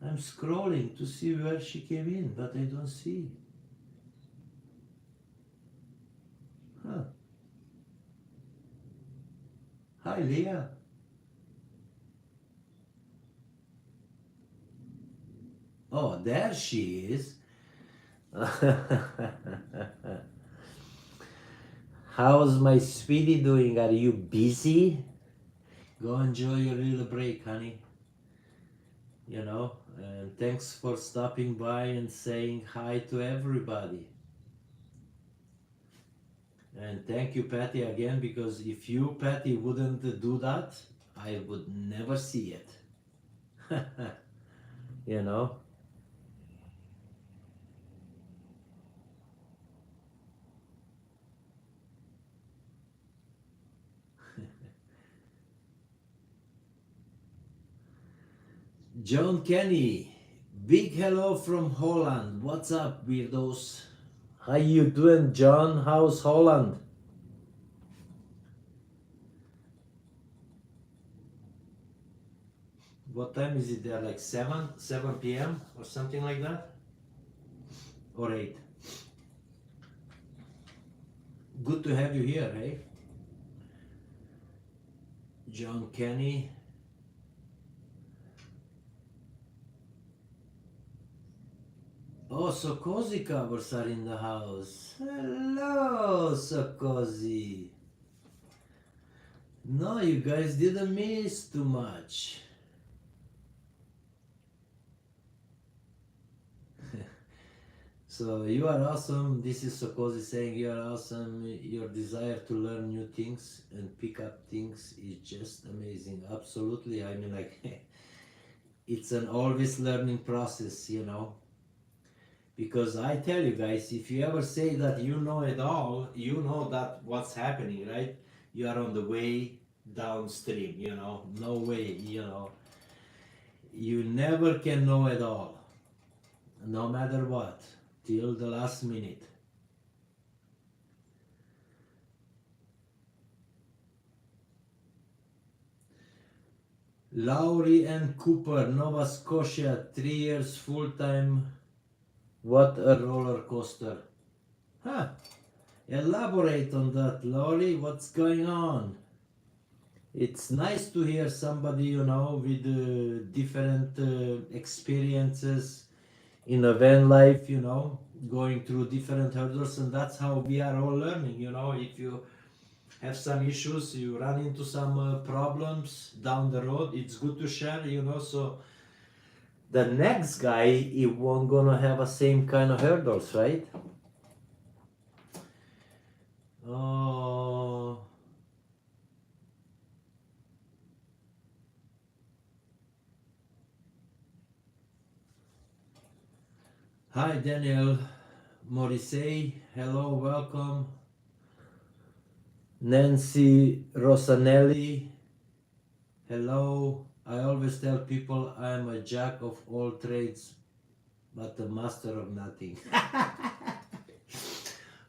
I'm scrolling to see where she came in, but I don't see. Huh. Hi, Leah. Oh, there she is. How's my sweetie doing? Are you busy? Go enjoy your little break, honey. You know, and thanks for stopping by and saying hi to everybody. And thank you, Patty, again, because if you, Patty, wouldn't do that, I would never see it. You know? John Kenny, big hello from Holland. What's up, weirdos? How you doing, John? How's Holland? What time is it there? Like 7 p.m. or something like that? Or 8? Good to have you here, hey? John Kenny. Oh, so cozy covers are in the house. Hello, so cozy. No, you guys didn't miss too much. So you are awesome. This is Sokozy saying you are awesome. Your desire to learn new things and pick up things is just amazing. Absolutely. I mean, like, it's an always learning process, you know. Because I tell you guys, if you ever say that you know it all, you know that what's happening, right? You are on the way downstream, you know. No way, you know. You never can know it all, no matter what, till the last minute. Lowry and Cooper, Nova Scotia, 3 years full time. What a roller coaster. Huh. Elaborate on that, Lowry. What's going on? It's nice to hear somebody, you know, with different experiences in a van life, you know, going through different hurdles, and that's how we are all learning, you know. If you have some issues, you run into some problems down the road, it's good to share, you know, so the next guy he won't gonna have a same kind of hurdles, right? Oh, hi Daniel Morrissey, hello, welcome. Nancy Rosanelli, hello. I always tell people I'm a jack of all trades but a master of nothing.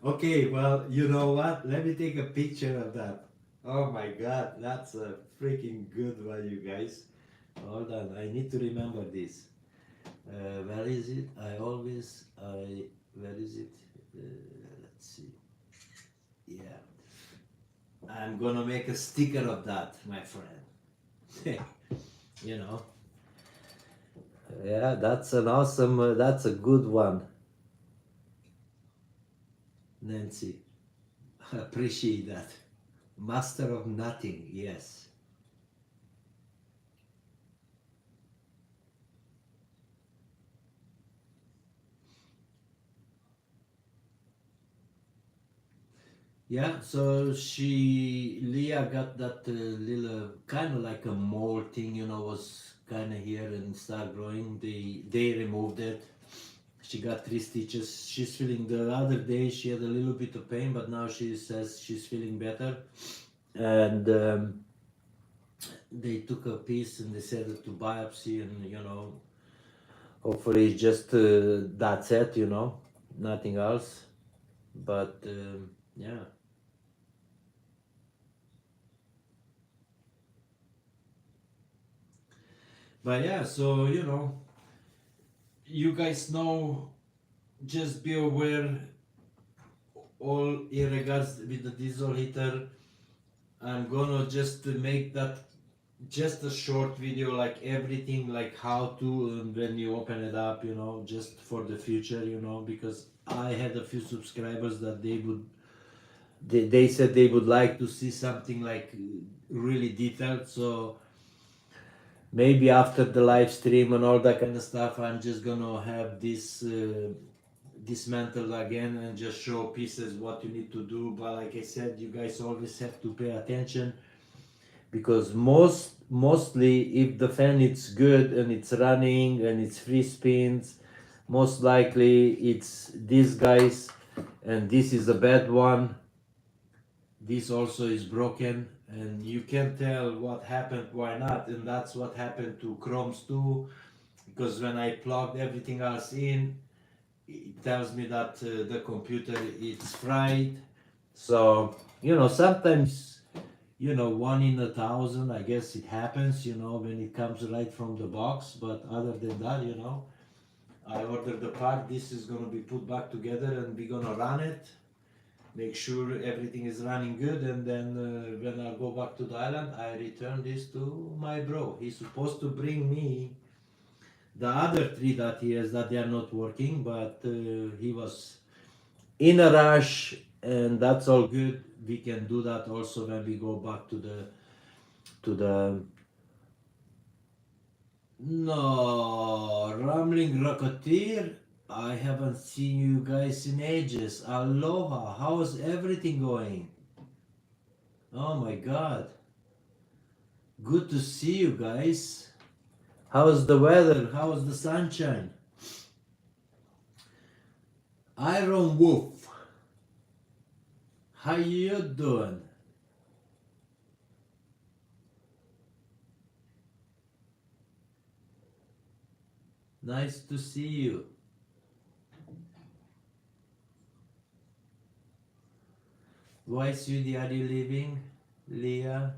Okay, well, you know what? Let me take a picture of that. Oh my god, that's a freaking good one, you guys. Hold on, I need to remember this. Where is it? Where is it? Let's see. Yeah, I'm gonna make a sticker of that, my friend. You know, yeah, that's an awesome, that's a good one, Nancy. Appreciate that. Master of nothing, yes. Yeah, so Leah got that little kind of like a mole thing, you know, was kind of here and start growing. They removed it. She got 3 stitches. She's feeling, the other day she had a little bit of pain, but now she says she's feeling better. And they took a piece and they said to biopsy, and you know, hopefully just that's it, you know, nothing else. But yeah. But yeah, so you know, you guys know, just be aware, all in regards with the diesel heater. I'm gonna just make that just a short video, like everything, like how to, and when you open it up, you know, just for the future, you know, because I had a few subscribers that they said they would like to see something like really detailed. So maybe after the live stream and all that kind of stuff, I'm just gonna have this dismantled again and just show pieces what you need to do. But like I said, you guys always have to pay attention, because mostly if the fan is good and it's running and it's free spins, most likely it's these guys, and this is a bad one. This also is broken, and you can tell what happened, why not, and that's what happened to Chrome's too, because when I plugged everything else in, it tells me that the computer is fried. So you know, sometimes, you know, 1 in 1,000, I guess it happens, you know, when it comes right from the box. But other than that, you know, I ordered the part. This is gonna be put back together and we're gonna run it, make sure everything is running good, and then when I go back to the island, I return this to my bro. He's supposed to bring me the other 3 that he has that they are not working, but he was in a rush, and that's all good. We can do that also when we go back to the to the no Rambling Rocketeer. I haven't seen you guys in ages. Aloha, how's everything going? Oh my god, good to see you guys. How's the weather? How's the sunshine? Iron Wolf, how you doing? Nice to see you. Why, sweetie, are you leaving? Leah?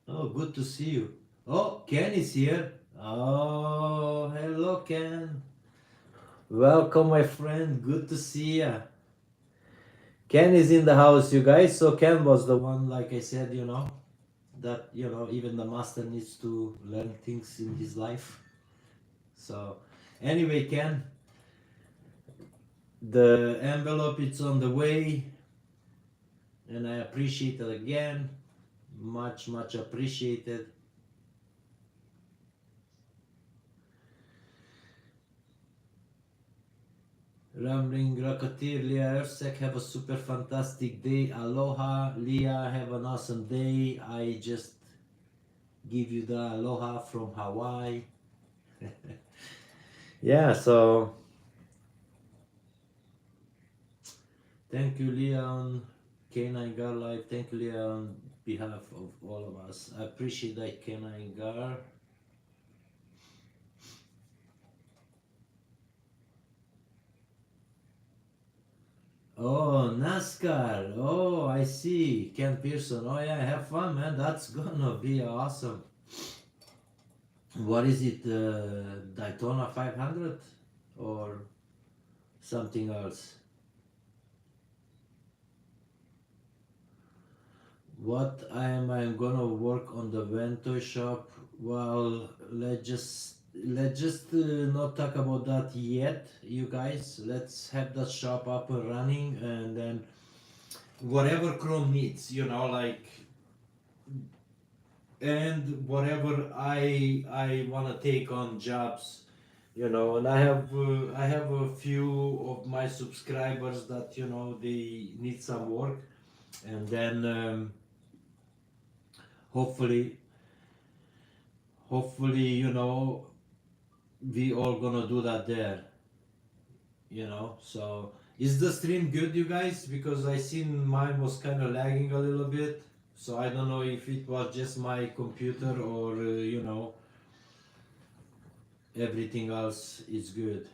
Oh, good to see you. Oh, Ken is here. Oh, hello, Ken. Welcome, my friend. Good to see ya. Ken is in the house, you guys. So Ken was the one, like I said, that, even the master needs to learn things in his life. So anyway, Ken, the envelope it's on the way, and I appreciate it again. Much, much appreciated. Rambling Rocketeer, Leah Earthsec, have a super fantastic day. Aloha, Leah, have an awesome day. I just give you the aloha from Hawaii. Yeah, so thank you, Leon, K9 Gar Life. Thank you, Leah, on behalf of all of us. I appreciate that, K9 Gar. Oh, NASCAR. Oh, I see. Ken Pearson. Oh, yeah, have fun, man. That's gonna be awesome. What is it? Daytona 500 or something else? What I'm gonna work on the Vento shop. Well, let's just not talk about that yet, you guys. Let's have that shop up and running, and then whatever Chrome needs, like, and whatever I wanna take on jobs, and I have a few of my subscribers that they need some work, and then hopefully we all gonna do that there, so is the stream good, you guys? Because I seen mine was kind of lagging a little bit, so I don't know if it was just my computer or everything else is good.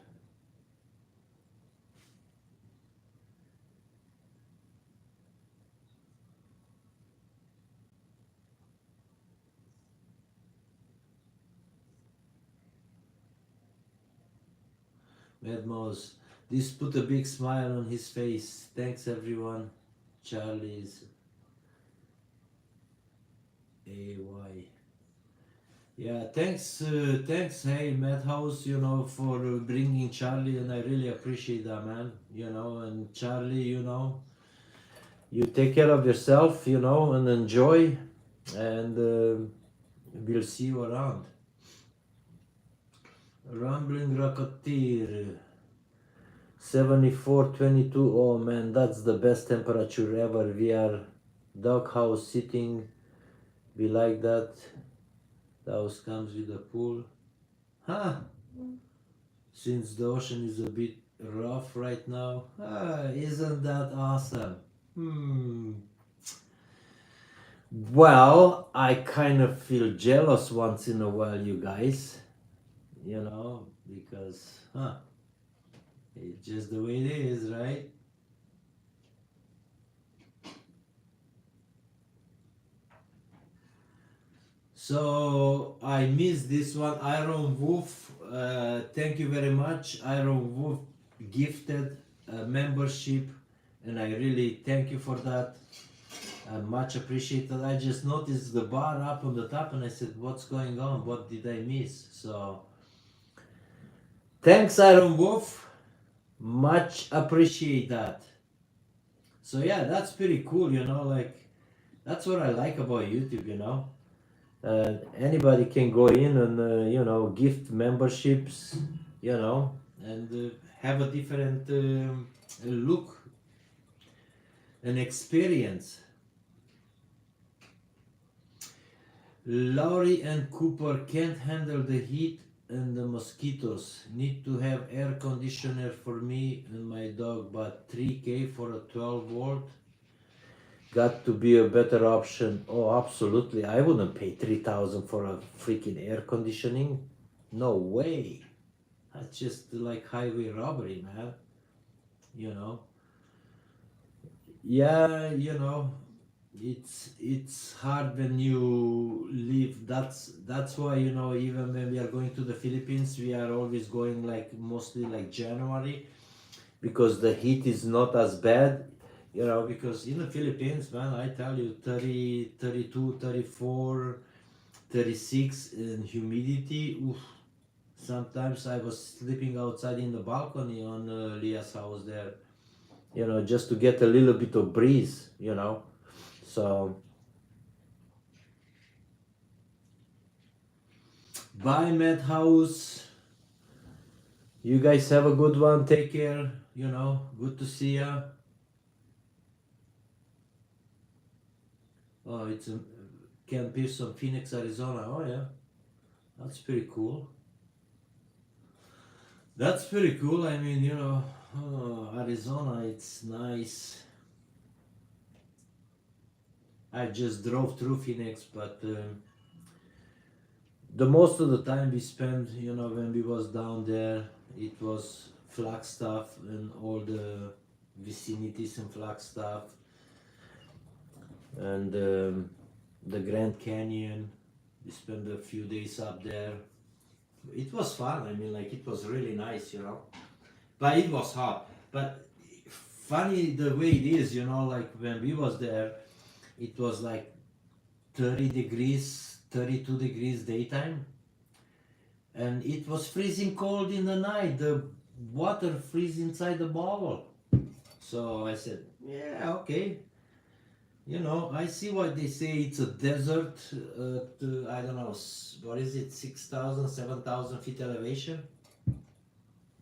Mad Mouse, this put a big smile on his face. Thanks everyone. Charlie's AY. Yeah, thanks, hey Madhouse, for bringing Charlie, and I really appreciate that, man. And Charlie, you take care of yourself, and enjoy, and we'll see you around. Rambling Rocketeer, 74.22. Oh man, that's the best temperature ever. We are doghouse sitting. We like that. The house comes with a pool. Huh? Since the ocean is a bit rough right now. Isn't that awesome? Well, I kind of feel jealous once in a while, you guys. Because, it's just the way it is, right? So I missed this one. Iron Wolf, thank you very much. Iron Wolf gifted a membership, and I really thank you for that. Much appreciated. I just noticed the bar up on the top, and I said, "What's going on? What did I miss?" So thanks, Iron Wolf. Much appreciate that. So yeah, that's pretty cool. Like That's what I like about YouTube, you know. Anybody can go in and gift memberships, and have a different look and experience. Laurie and Cooper can't handle the heat and the mosquitoes. Need to have air conditioner for me and my dog, but 3K for a 12-volt got to be a better option. Oh, absolutely. I wouldn't pay 3,000 for a freaking air conditioning. No way. That's just like highway robbery, man. You know. Yeah, it's hard when you live. That's why, even when we are going to the Philippines, we are always going like mostly like January, because the heat is not as bad, because in the Philippines, man, I tell you, 30, 32, 34, 36 in humidity. Oof. Sometimes I was sleeping outside in the balcony on Leah's house there, just to get a little bit of breeze, So, bye, Madhouse. You guys have a good one. Take care. Good to see ya. Oh, it's Ken Pearson, Phoenix, Arizona. Oh, yeah. That's pretty cool. That's pretty cool. I mean, Arizona, it's nice. I just drove through Phoenix, but the most of the time we spent, when we was down there, it was Flagstaff and all the vicinities in Flagstaff, and the Grand Canyon. We spent a few days up there. It was fun. I mean, like, it was really nice, but it was hot. But funny the way it is, like when we was there, it was like 30 degrees, 32 degrees daytime, and it was freezing cold in the night. The water freeze inside the bottle. So I said, yeah, okay. I see what they say. It's a desert. I don't know, what is it, 6,000, 7,000 feet elevation.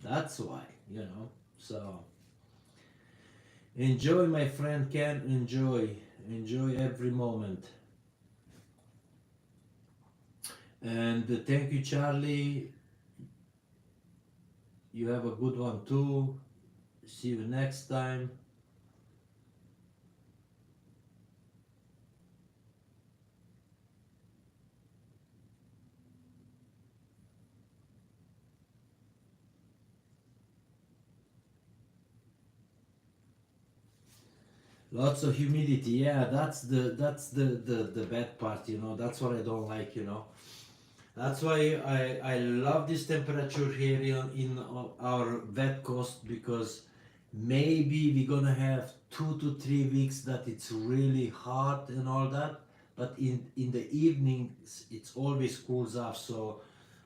That's why, So enjoy, my friend Ken. Enjoy every moment. And thank you, Charlie. You have a good one too. See you next time. Lots of humidity. Yeah, that's the bad part. That's what I don't like. That's why I love this temperature here in our wet coast, because maybe we're gonna have 2 to 3 weeks that it's really hot and all that, but in the evenings it's always cools off, so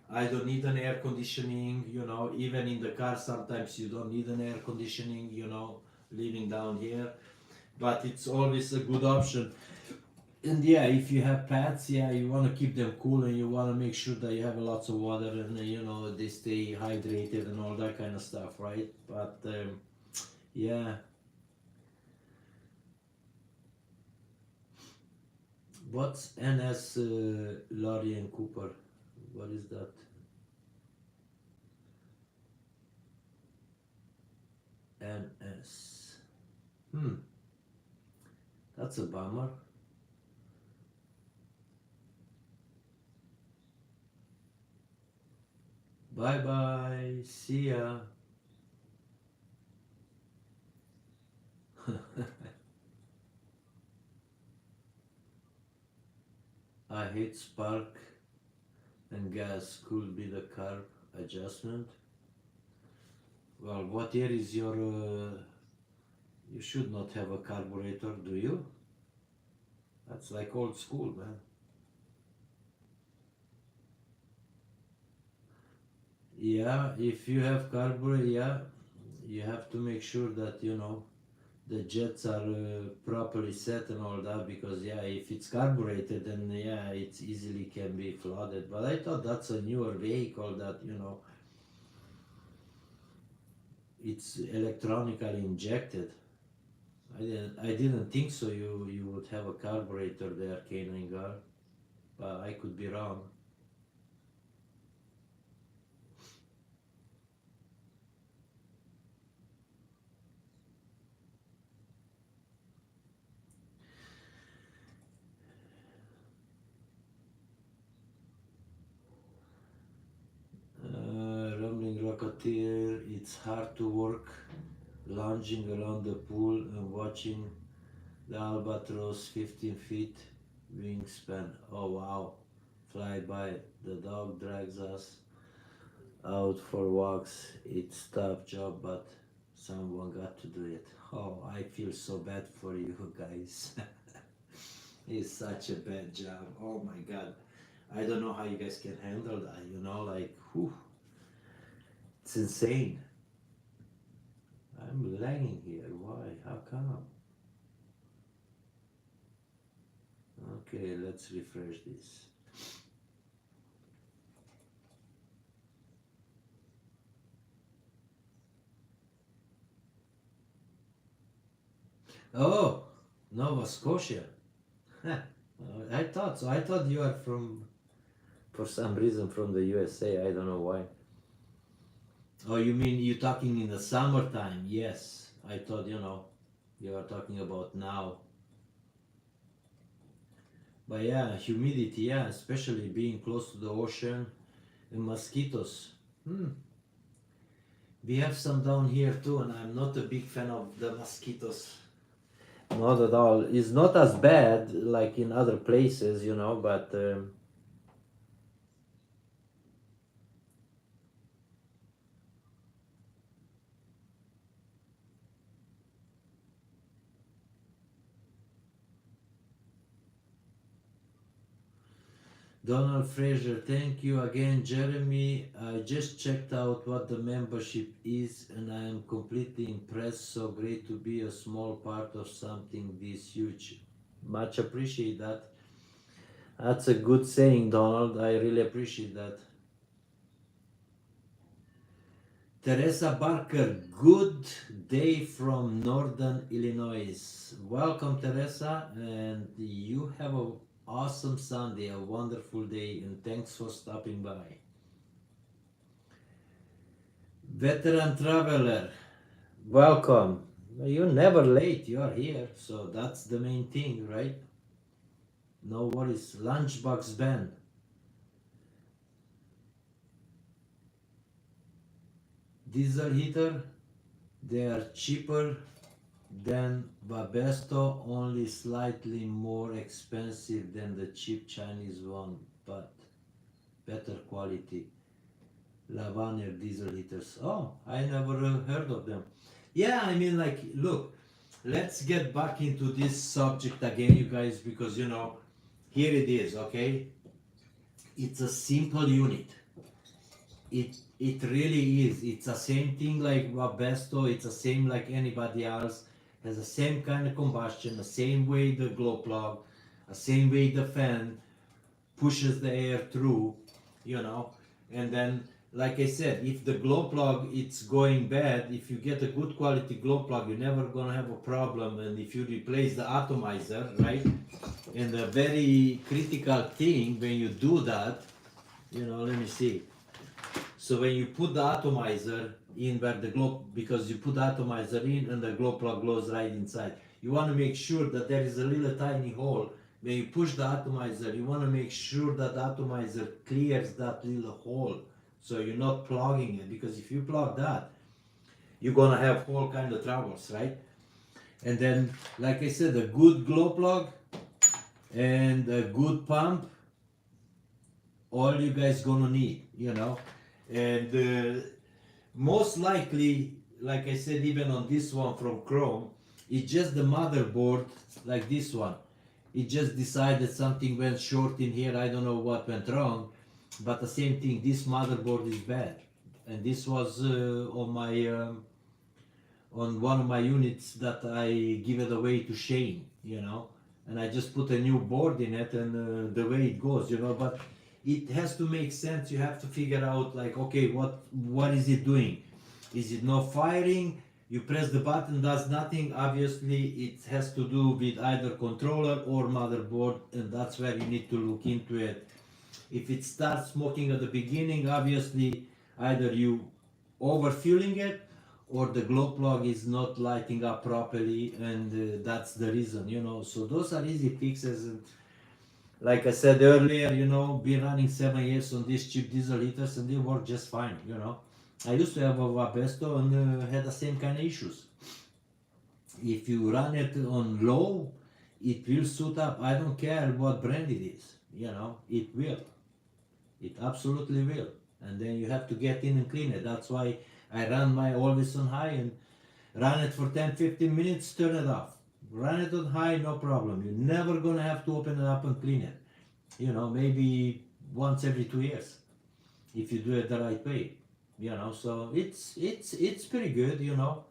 I don't need an air conditioning. Even in the car sometimes you don't need an air conditioning, living down here, but it's always a good option. And yeah, if you have pets, yeah, you want to keep them cool, and you want to make sure that you have lots of water, and they stay hydrated and all that kind of stuff, right? But yeah, what's NS Laurie and Cooper? What is that? NS. That's a bummer. Bye bye. See ya. I hate spark and gas. Could be the carb adjustment. Well, what year is your? You should not have a carburetor, do you? That's like old school, man. Yeah, if you have carburetor, yeah, you have to make sure that the jets are properly set and all that, because yeah, if it's carbureted, then yeah, it's easily can be flooded. But I thought that's a newer vehicle that, you know, it's electronically injected. I didn't think so. You would have a carburetor there, Canine Guard, but I could be wrong. Rumbling Rocketeer, it's hard to work lounging around the pool and watching the albatross 15 feet wingspan. Oh wow, fly by. The dog drags us out for walks. It's tough job, but someone got to do it. Oh, I feel so bad for you guys. It's such a bad job. Oh my god. I don't know how you guys can handle that, you know, like, whew, it's insane. I'm lagging here. Why? How come? Okay, let's refresh this. Oh, Nova Scotia. Huh. I thought so. I thought you are from, for some reason, from the USA. I don't know why. Oh, you mean you talking in the summertime? Yes. I thought, you know, you are talking about now. But yeah, humidity, yeah, especially being close to the ocean, and mosquitoes. We have some down here too, and I'm not a big fan of the mosquitoes. Not at all. It's not as bad like in other places, you know, but Donald Fraser, thank you again, Jeremy. I just checked out what the membership is and I am completely impressed. So great to be a small part of something this huge. Much appreciate that. That's a good saying, Donald. I really appreciate that. Teresa Barker, good day from Northern Illinois. Welcome, Teresa, and you have a awesome Sunday, a wonderful day, and thanks for stopping by. Veteran traveler, welcome. You're never late, you're here, so that's the main thing, right? No worries. Lunchbox Ben, diesel heater, they are cheaper than Babesto, only slightly more expensive than the cheap Chinese one, but better quality. Lavaner diesel heaters. Oh, I never heard of them. Yeah, I mean, like, look, let's get back into this subject again, you guys, because you know, here it is, okay? It's a simple unit. It really is. It's the same thing like Webesto. It's the same like anybody else. Has the same kind of combustion, the same way the glow plug, the same way the fan pushes the air through, you know. And then, like I said, if the glow plug it's going bad, if you get a good quality glow plug, you're never gonna have a problem. And if you replace the atomizer, right? And the very critical thing when you do that, you know, let me see. So when you put the atomizer in where the glow, because you put the atomizer in and the glow plug goes right inside, you want to make sure that there is a little tiny hole. When you push the atomizer, you want to make sure that the atomizer clears that little hole, so you're not plugging it, because if you plug that, you're gonna have all kind of troubles, right? And then, like I said, a good glow plug and a good pump, all you guys gonna need, you know. And most likely, like I said, even on this one from Chrome, it's just the motherboard, like this one. It just decided something went short in here. I don't know what went wrong, but the same thing, this motherboard is bad. And this was on on one of my units that I give it away to Shane, you know, and I just put a new board in it and the way it goes, you know, but it has to make sense. You have to figure out like, okay, what is it doing? Is it not firing? You press the button, does nothing. Obviously, it has to do with either controller or motherboard, and that's where you need to look into it. If it starts smoking at the beginning, obviously either you overfueling it or the glow plug is not lighting up properly, and that's the reason, you know. So those are easy fixes, and like I said earlier, you know, been running 7 years on these cheap diesel heaters and they work just fine, you know. I used to have a Vabesto and had the same kind of issues. If you run it on low, it will suit up. I don't care what brand it is, you know, it will. It absolutely will. And then you have to get in and clean it. That's why I run my always on high and run it for 10-15 minutes, turn it off. Run it on high, no problem. You're never gonna have to open it up and clean it. You know, maybe once every 2 years if you do it the right way. You know, so it's pretty good, you know.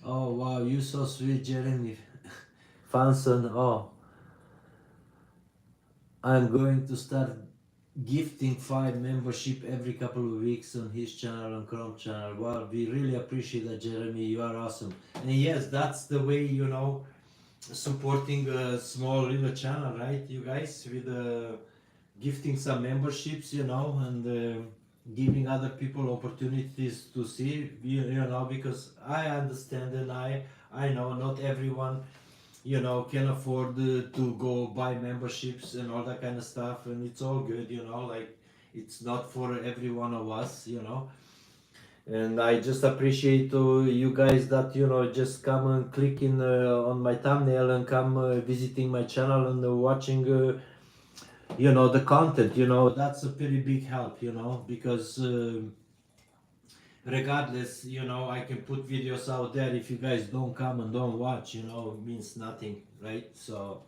Oh wow, you so sweet, Jeremy Fanson. Oh, I'm going to start gifting 5 membership every couple of weeks on his channel, on Chrome channel. Wow, we really appreciate that, Jeremy. You are awesome. And yes, that's the way, you know, supporting a small little channel, right? You guys, with gifting some memberships, you know, and giving other people opportunities to see, you know, because I understand and I know not everyone, you know, can afford to go buy memberships and all that kind of stuff, and it's all good, you know, like it's not for every one of us, you know. And I just appreciate you guys that, you know, just come and clicking on my thumbnail and come visiting my channel and watching you know, the content, you know, that's a pretty big help, you know, because regardless, you know, I can put videos out there. If you guys don't come and don't watch, you know, it means nothing, right? So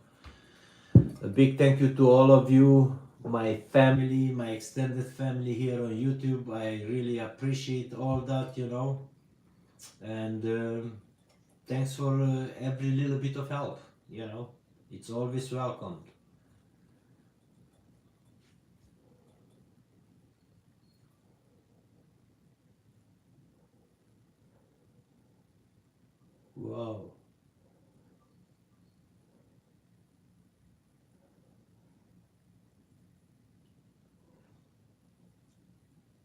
a big thank you to all of you, my family, my extended family here on YouTube. I really appreciate all that, you know, and thanks for every little bit of help, you know, it's always welcomed. Wow.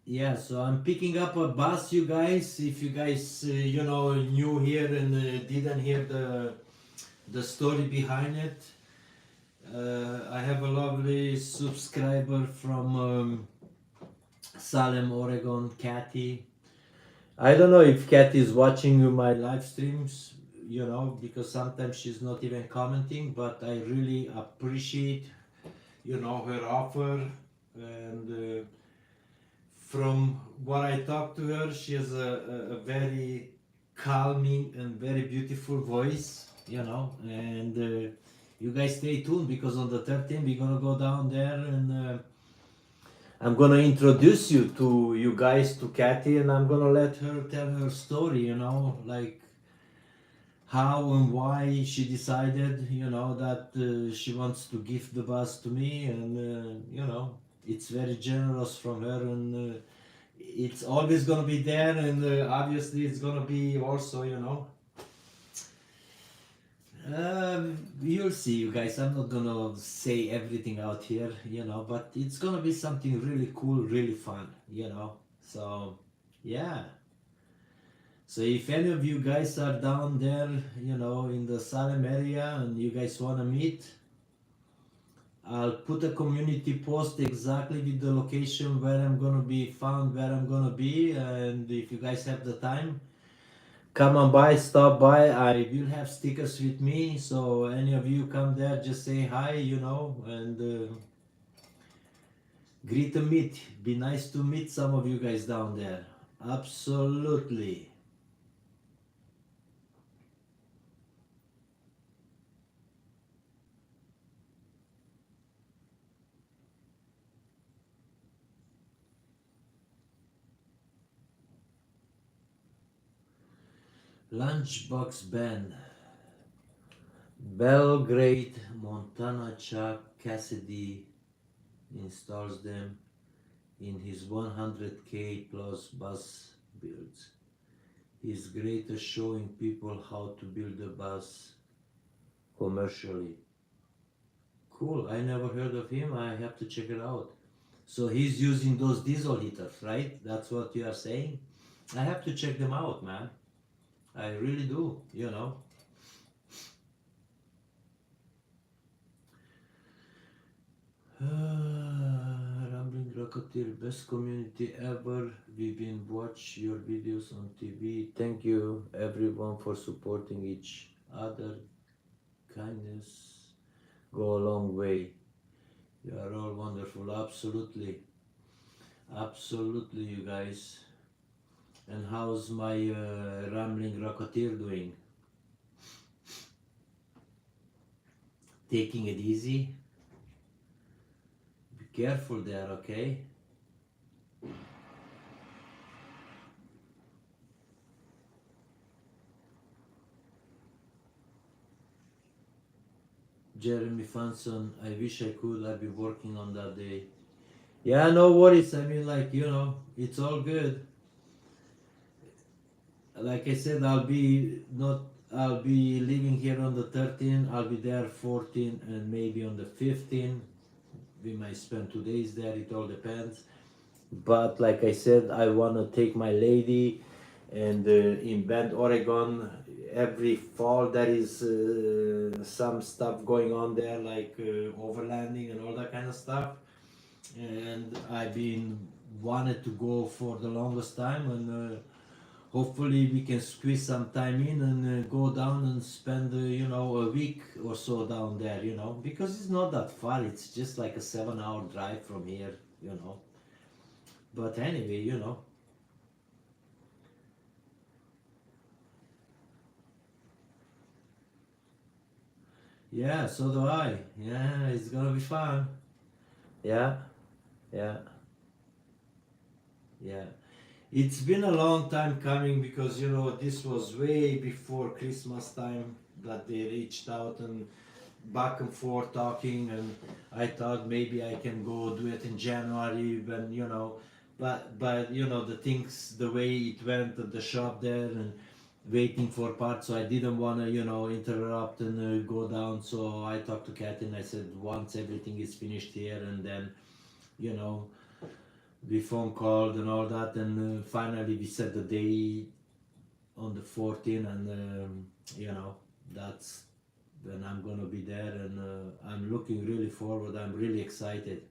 Yeah, so I'm picking up a bus, you guys. If you guys, you know, new here and didn't hear the story behind it, I have a lovely subscriber from Salem, Oregon, Kathy. I don't know if Kathy is watching my live streams, you know, because sometimes she's not even commenting, but I really appreciate, you know, her offer and. From what I talked to her, she has a very calming and very beautiful voice, you know. And you guys stay tuned because on the 13th we're gonna go down there and I'm gonna introduce you to you guys to Kathy and I'm gonna let her tell her story, you know, like how and why she decided, you know, that she wants to give the bus to me and you know, it's very generous from her and it's always gonna be there and obviously it's gonna be also, you know, you'll see, you guys. I'm not gonna say everything out here, you know, but it's gonna be something really cool, really fun, you know. So yeah, so if any of you guys are down there, you know, in the Salem area and you guys wanna meet, I'll put a community post exactly with the location where I'm gonna be found, where I'm gonna be, and if you guys have the time, come on by, stop by. I will have stickers with me, so any of you come there, just say hi, you know, and Greet to meet. Be nice to meet some of you guys down there. Absolutely. Lunchbox Ben. Belgrade, Montana Chuck Cassidy installs them in his 100k plus bus builds. He's great at showing people how to build a bus commercially. Cool, I never heard of him. I have to check it out. So he's using those diesel heaters, right? That's what you are saying? I have to check them out, man. I really do, you know. Rambling Rocketeer, best community ever. We've been watch your videos on TV. Thank you everyone for supporting each other. Kindness go a long way. You are all wonderful. Absolutely. Absolutely, you guys. And how's my Rambling Rocketeer doing? Taking it easy? Be careful there, okay? Jeremy Fanson, I wish I could. I've been working on that day. Yeah, no worries. I mean, like, you know, it's all good. Like I said, I'll be leaving here on the 13th. I'll be there 14 and maybe on the 15th. We might spend 2 days there. It all depends. But like I said, I want to take my lady, and in Bend, Oregon, every fall there is some stuff going on there, like overlanding and all that kind of stuff. And I've been wanted to go for the longest time, and hopefully we can squeeze some time in and go down and spend you know, a week or so down there, you know, because it's not that far. It's just like a 7-hour drive from here, you know. But anyway, you know. Yeah, so do I. Yeah, it's gonna be fun. Yeah, yeah, yeah. It's been a long time coming because, you know, this was way before Christmas time that they reached out and back and forth talking, and I thought maybe I can go do it in January when, you know, but you know, the things, the way it went at the shop there and waiting for parts, so I didn't want to, you know, interrupt and go down. So I talked to Kat and I said once everything is finished here, and then, you know, we phone called and all that, and finally we set the day on the 14th, and you know, that's when I'm gonna be there, and I'm looking really forward. I'm really excited.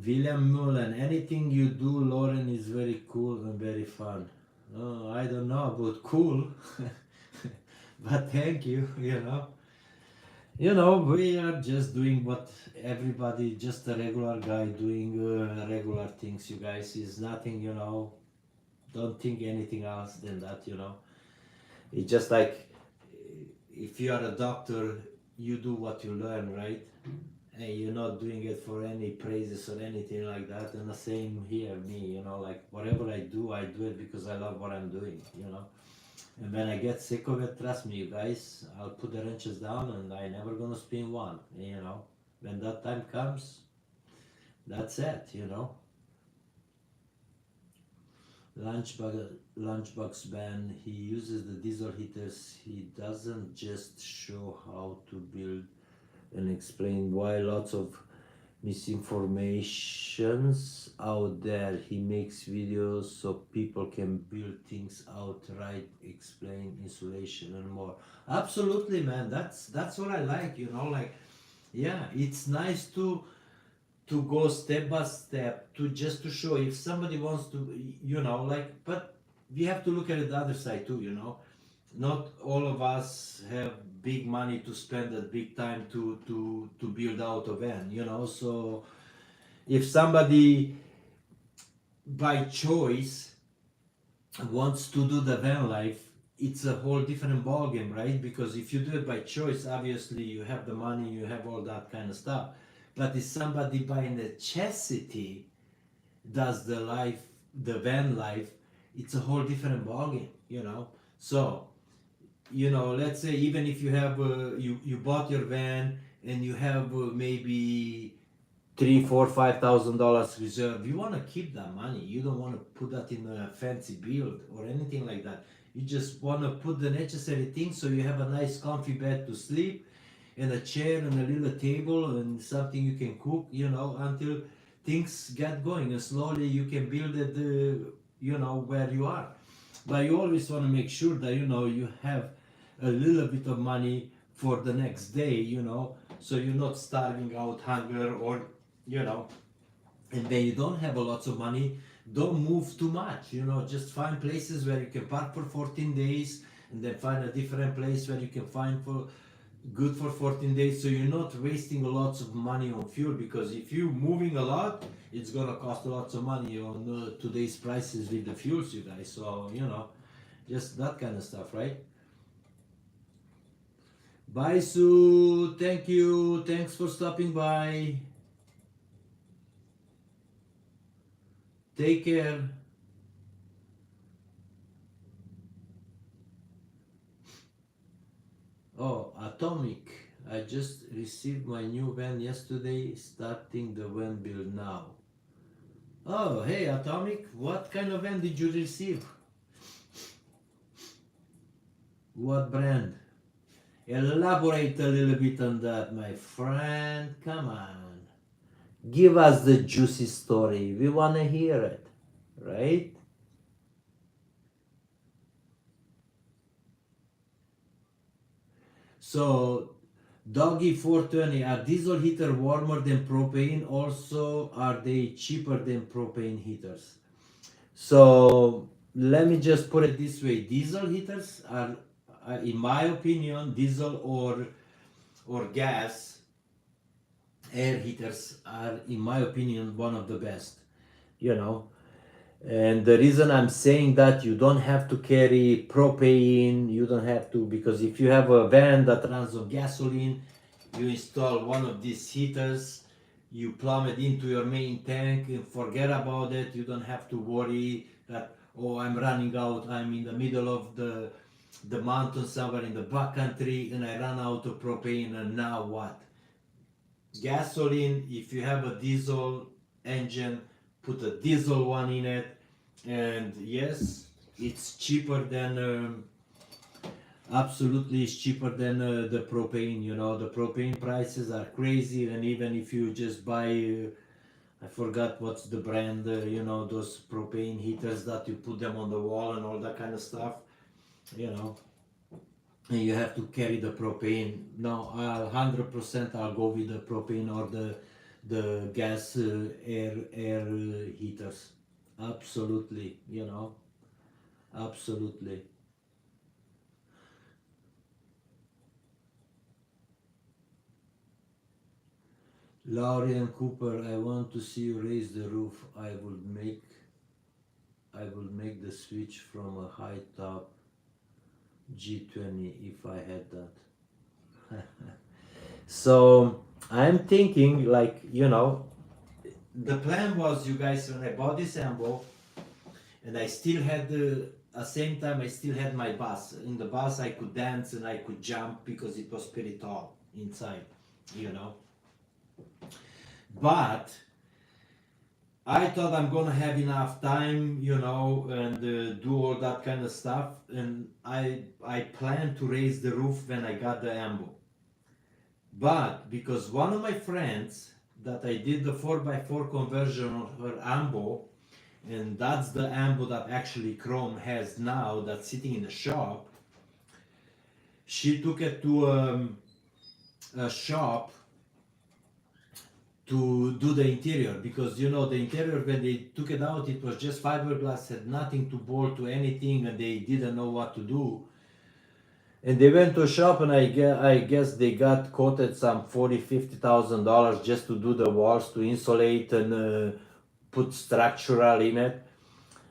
William Mullen, anything you do, Loren, is very cool and very fun. Oh, I don't know about cool, but thank you. You know, we are just doing what everybody, just a regular guy doing regular things. You guys, is nothing. You know, don't think anything else than that. You know, it's just like if you are a doctor, you do what you learn, right? And you're not doing it for any praises or anything like that. And the same here, me, you know, like whatever I do it because I love what I'm doing, you know. And when I get sick of it, trust me, you guys, I'll put the wrenches down and I never gonna spin one, you know. When that time comes, that's it, you know. Lunchbox ban, he uses the diesel heaters. He doesn't just show how to build and explain why lots of misinformations out there. He makes videos so people can build things outright, explain insulation and more. Absolutely, man. That's what I like, you know, like, yeah, it's nice to go step by step, to just to show if somebody wants to, you know, like, but we have to look at the other side too, you know. not all of us have big money to spend at big time to build out a van, you know. So if somebody by choice wants to do the van life, it's a whole different ballgame, right? Because if you do it by choice, obviously you have the money, you have all that kind of stuff. But if somebody by necessity does the van life, it's a whole different ballgame, you know. So let's say even if you have you bought your van and you have maybe 3, 4, 5 thousand dollars reserve, you want to keep that money. You don't want to put that in a fancy build or anything like that. You just want to put the necessary things so you have a nice comfy bed to sleep and a chair and a little table and something you can cook, until things get going, and slowly you can build it where you are. But you always want to make sure that you have a little bit of money for the next day, so you're not starving out hunger, or you know and when you don't have a lots of money, don't move too much, just find places where you can park for 14 days, and then find a different place where you can find for good for 14 days, so you're not wasting lots of money on fuel, because if you're moving a lot, it's gonna cost lots of money on today's prices with the fuels, you guys. So just that kind of stuff, right? Bye, Sue. Thank you. Thanks for stopping by. Take care. Oh, Atomic. I just received my new van yesterday, starting the van build now. Oh, hey, Atomic. What kind of van did you receive? What brand? Elaborate a little bit on that, my friend. Come on. Give us the juicy story. We want to hear it, right? So, Doggy 420, are diesel heater warmer than propane? Also, are they cheaper than propane heaters? So, let me just put it this way. Diesel heaters are, in my opinion, diesel or gas air heaters are, in my opinion, one of the best. You know, and the reason I'm saying that, you don't have to carry propane, you don't have to, because if you have a van that runs on gasoline, you install one of these heaters, you plumb it into your main tank and forget about it. You don't have to worry that, oh, I'm running out, I'm in the middle of the mountain somewhere in the backcountry and I run out of propane, and now what? Gasoline, if you have a diesel engine, put a diesel one in it, and yes, it's cheaper than absolutely it's cheaper than the propane. The propane prices are crazy, and even if you just buy I forgot what's the brand, those propane heaters that you put them on the wall and all that kind of stuff, you know and you have to carry the propane. No, 100% I'll go with the propane or the gas air heaters. Absolutely, absolutely. Loren Cooper, I want to see you raise the roof. I would make the switch from a high top G20 if I had that. So I'm thinking, like, the plan was, you guys, when I bought this ambo, and I still had at the same time I still had my bus. In the bus I could dance and I could jump because it was pretty tall inside, you know. But I thought I'm gonna have enough time, and do all that kind of stuff. And I planned to raise the roof when I got the ambo. But because one of my friends that I did the 4x4 conversion on her ambo, and that's the ambo that actually Chrome has now, that's sitting in the shop. She took it to a shop to do the interior, because the interior, when they took it out, it was just fiberglass, had nothing to bolt to anything, and they didn't know what to do. And they went to a shop, and I guess they got quoted some 40, $50,000 just to do the walls, to insulate and put structural in it.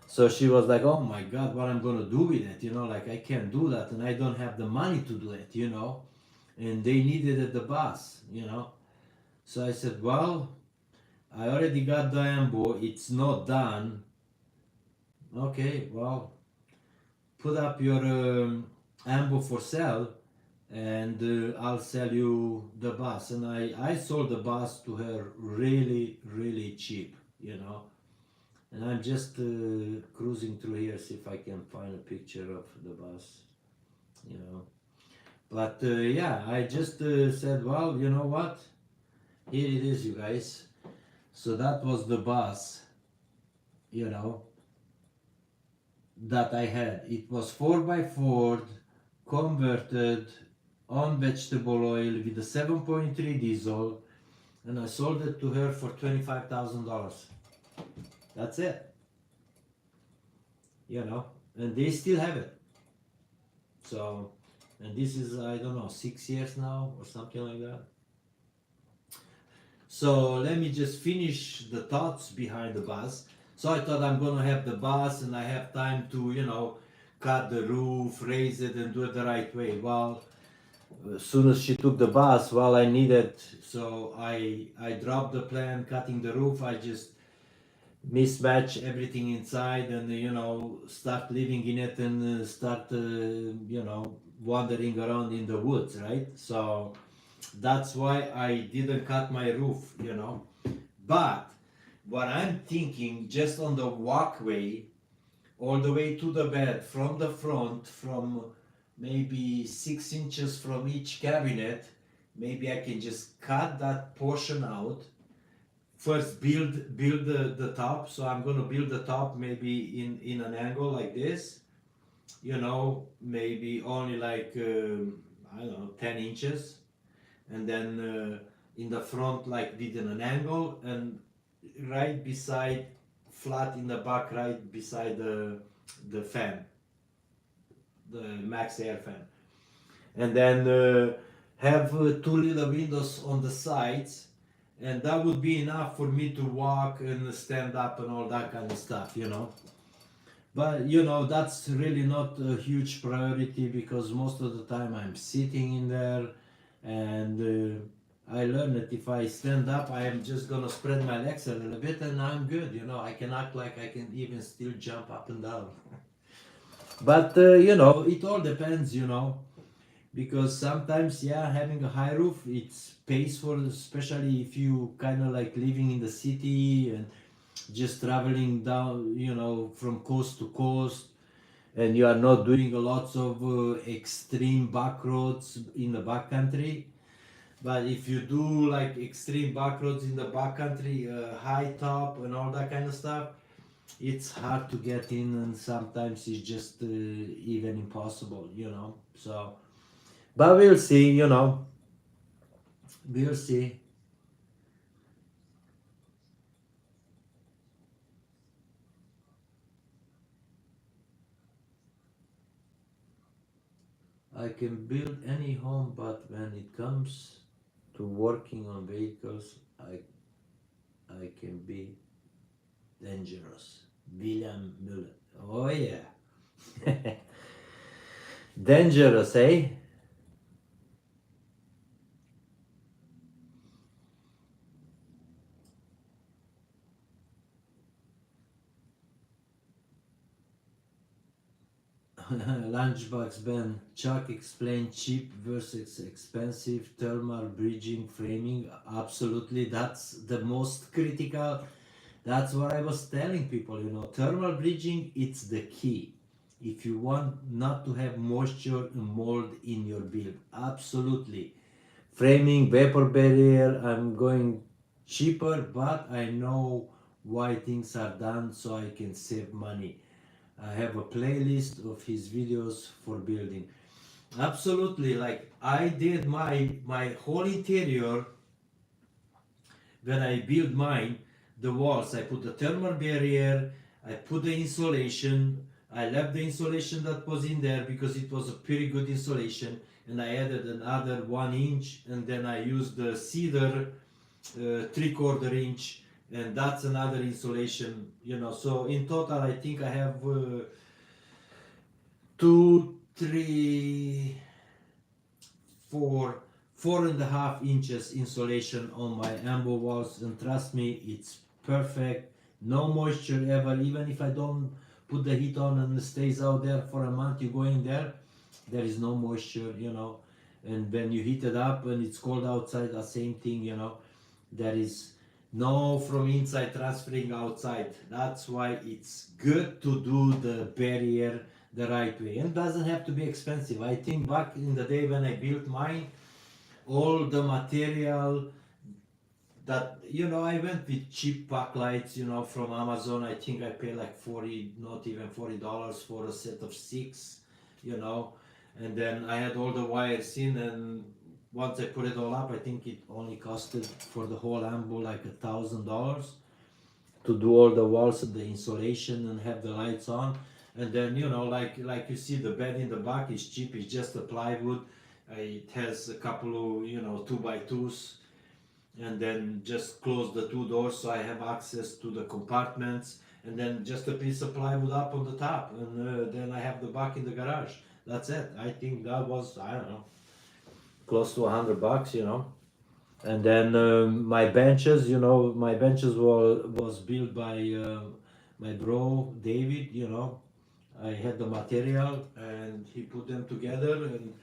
So she was like, "Oh my God, what I'm gonna do with it? Like I can't do that, and I don't have the money to do it. And they needed it the bus. So I said, "Well, I already got the ambo. It's not done. Okay, well, put up your ambo for sale, and I'll sell you the bus." And I sold the bus to her really, really cheap. And I'm just cruising through here, see if I can find a picture of the bus. But yeah, I just said, well, you know what? Here it is, you guys. So that was the bus, you know, that I had. It was 4x4 converted on vegetable oil with a 7.3 diesel, and I sold it to her for $25,000. That's it. And they still have it. So, and this is, I don't know, 6 years now or something like that. So let me just finish the thoughts behind the bus. So I thought I'm gonna have the bus and I have time to cut the roof, raise it, and do it the right way. Well, as soon as she took the bus, well, I needed, so I dropped the plan, cutting the roof. I just mismatch everything inside, and start living in it, and start wandering around in the woods, right? So that's why I didn't cut my roof. But what I'm thinking, just on the walkway all the way to the bed, from the front, from maybe 6 inches from each cabinet, maybe I can just cut that portion out. First build the top. So I'm gonna build the top maybe in an angle like this, maybe only like I don't know, 10 inches, and then in the front like within an angle, and right beside, flat in the back, right beside the fan, the max air fan. And then have two little windows on the sides, and that would be enough for me to walk and stand up and all that kind of stuff. But that's really not a huge priority, because most of the time I'm sitting in there, and I learned that if I stand up, I am just gonna spread my legs a little bit, and I'm good. I can act like I can even still jump up and down. But it all depends. Because sometimes, yeah, having a high roof, it's pays for, especially if you kind of like living in the city and just traveling down, from coast to coast, and you are not doing a lots of extreme back roads in the backcountry. But if you do like extreme back roads in the backcountry, high top and all that kind of stuff, it's hard to get in, and sometimes it's just even impossible. So, but we'll see. We'll see. I can build any home, but when it comes to working on vehicles, I can be dangerous. William Müller. Oh yeah. Dangerous, eh? Lunchbox Ben. Chuck explained cheap versus expensive thermal bridging framing. Absolutely, that's the most critical. That's what I was telling people. Thermal bridging, it's the key. If you want not to have moisture and mold in your build, absolutely. Framing, vapor barrier, I'm going cheaper, but I know why things are done, so I can save money. I have a playlist of his videos for building. Absolutely, like I did my whole interior. When I build mine, the walls, I put the thermal barrier, I put the insulation, I left the insulation that was in there because it was a pretty good insulation, and I added another 1 inch, and then I used the cedar 3/4 inch, and that's another insulation, you know. So in total, I think I have 4.5 inches insulation on my ambo walls, and trust me, it's perfect. No moisture ever, even if I don't put the heat on and it stays out there for a month. You go in there, there is no moisture, you know. And when you heat it up and it's cold outside, the same thing, you know. There is no from inside transferring outside. That's why it's good to do the barrier the right way, and doesn't have to be expensive. I think back in the day when I built mine, all the material that, you know, I went with cheap backlights, you know, from Amazon. I think I paid like 40, not even $40 for a set of 6, you know. And then I had all the wires in, and once I put it all up, I think it only costed for the whole ambo like $1,000 to do all the walls and the insulation and have the lights on. And then, you know, like you see, the bed in the back is cheap. It's just a plywood. It has a couple of, you know, 2x2s, and then just close the 2 doors so I have access to the compartments, and then just a piece of plywood up on the top, and then I have the back in the garage. That's it. I think that was, I don't know, close to $100, you know. And then my benches, you know, my benches was built by my bro David, you know. I had the material and he put them together, and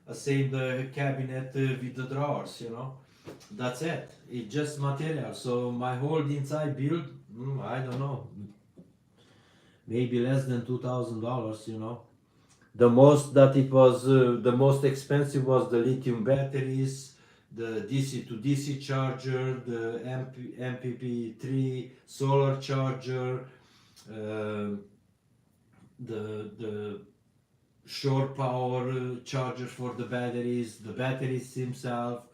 I saved the cabinet with the drawers, you know. That's it. It's just material. So my whole inside build, I don't know, maybe less than $2,000, you know. The most that it was, the most expensive was the lithium batteries, the DC to DC charger, the MPP3 solar charger, the shore power charger for the batteries himself,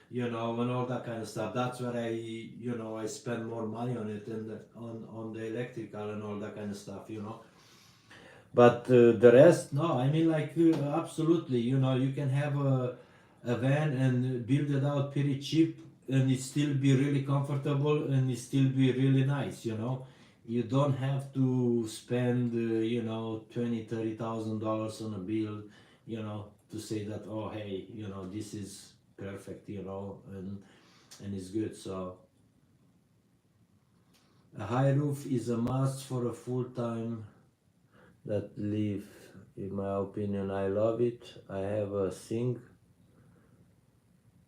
you know, and all that kind of stuff. That's where you know, I spend more money on it, and on the electrical and all that kind of stuff, you know. But the rest, no, I mean, like, absolutely, you know, you can have a van and build it out pretty cheap, and it still be really comfortable, and it still be really nice, you know. You don't have to spend, you know, $20,000-$30,000 on a build, you know, to say that, oh, hey, you know, this is perfect, you know, and it's good. So a high roof is a must for a full-time that live. In my opinion, I love it. I have a sink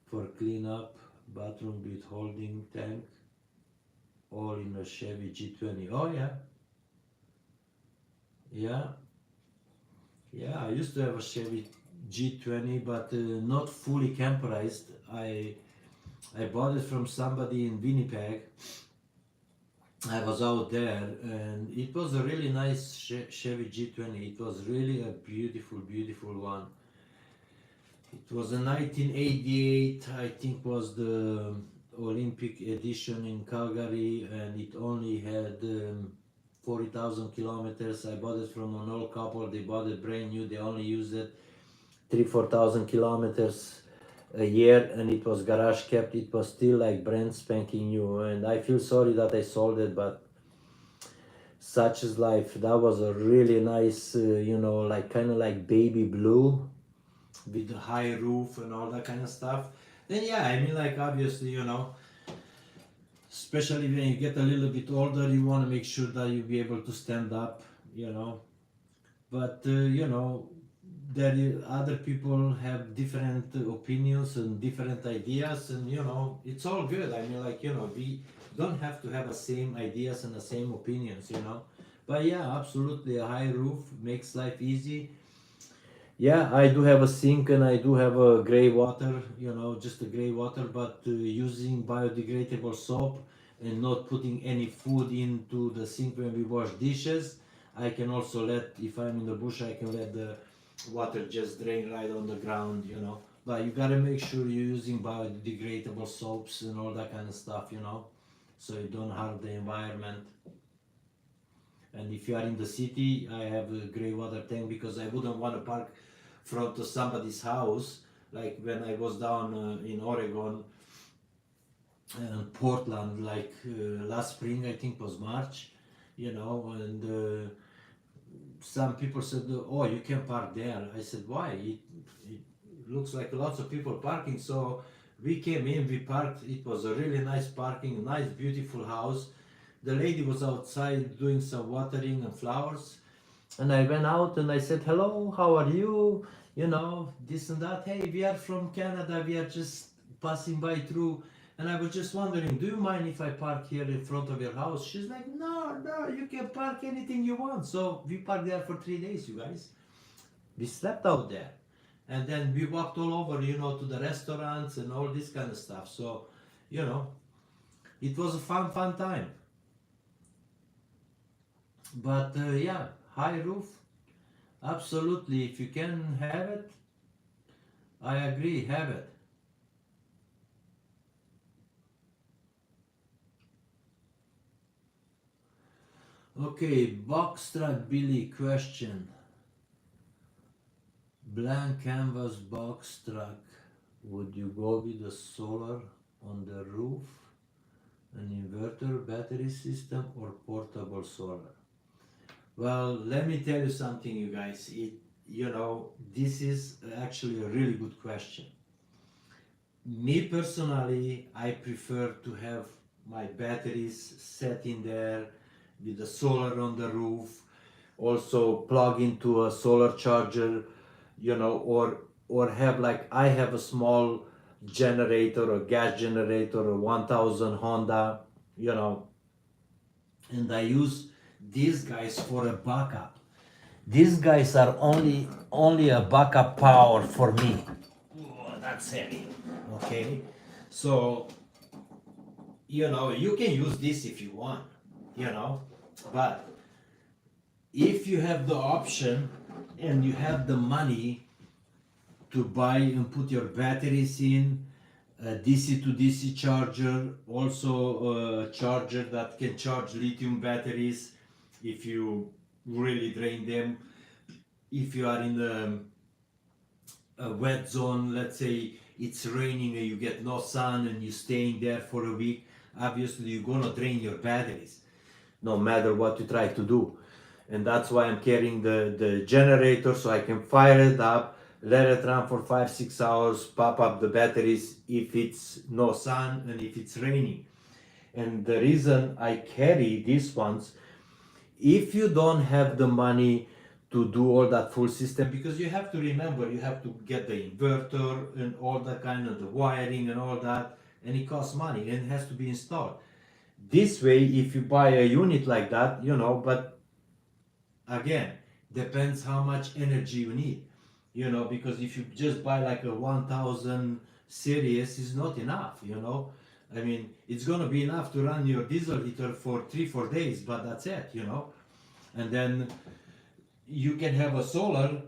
for cleanup, bathroom with holding tank, all in a Chevy G20. Oh yeah, yeah, yeah. I used to have a Chevy G20, but not fully camperized. I bought it from somebody in Winnipeg. I was out there, and it was a really nice Chevy G20. It was really a beautiful, beautiful one. It was a 1988, I think, was the Olympic edition in Calgary, and it only had 40,000 kilometers. I bought it from an old couple. They bought it brand new. They only used it 3,000-4,000 kilometers a year, and it was garage kept. It was still like brand spanking new, and I feel sorry that I sold it, but such is life. That was a really nice, you know, like kind of like baby blue with the high roof and all that kind of stuff. Then yeah, I mean, like, obviously, you know, especially when you get a little bit older, you want to make sure that you be able to stand up, you know. But you know, other people have different opinions and different ideas, and you know, it's all good. I mean, like, you know, we don't have to have the same ideas and the same opinions, you know. But yeah, absolutely, a high roof makes life easy. Yeah, I do have a sink, and I do have a gray water, you know, just a gray water, but using biodegradable soap and not putting any food into the sink when we wash dishes. I can also let, if I'm in the bush, I can let the water just drain right on the ground, you know. But you gotta make sure you're using biodegradable soaps and all that kind of stuff, you know, so you don't harm the environment. And if you are in the city, I have a gray water tank because I wouldn't want to park front of somebody's house. Like when I was down in Oregon and Portland, like last spring, I think was March, and some people said, "Oh, you can park there." I said, "Why? It looks like lots of people parking." So we came in, we parked. It was a really nice parking, nice, beautiful house. The lady was outside doing some watering and flowers, and I went out and I said, "Hello, how are you? This and that. Hey, we are from Canada. We are just passing by through." And I was just wondering, do you mind if I park here in front of your house? She's like, "No, no, you can park anything you want." So we parked there for 3 days, you guys. We slept out there. And then we walked all over, to the restaurants and all this kind of stuff. So, you know, it was a fun time. But yeah, high roof, absolutely. If you can have it, I agree, have it. Okay, box truck Billy question. Blank canvas box truck. Would you go with the solar on the roof, an inverter, battery system, or portable solar? Well, let me tell you something, you guys. This is actually a really good question. Me personally, I prefer to have my batteries set in there with the solar on the roof, also plug into a solar charger, or have, like, I have a small generator, a gas generator, a 1000 Honda, you know, and I use these guys for a backup. These guys are only a backup power for me. Oh, that's heavy. Okay, so you can use this if you want, but if you have the option and you have the money to buy and put your batteries in, a DC to DC charger, also a charger that can charge lithium batteries if you really drain them. If you are in a wet zone, let's say it's raining and you get no sun and you're staying there for a week, obviously you're gonna drain your batteries no matter what you try to do. And that's why I'm carrying the generator, so I can fire it up, let it run for 5-6 hours, pop up the batteries if it's no sun and if it's raining. And the reason I carry these ones, if you don't have the money to do all that full system, because you have to remember, you have to get the inverter and all that kind of the wiring and all that, and it costs money and it has to be installed. This way, if you buy a unit like that, but again, depends how much energy you need, because if you just buy like a 1000 series, is not enough. I mean, it's gonna be enough to run your diesel heater for 3-4 days, but that's it. And then you can have a solar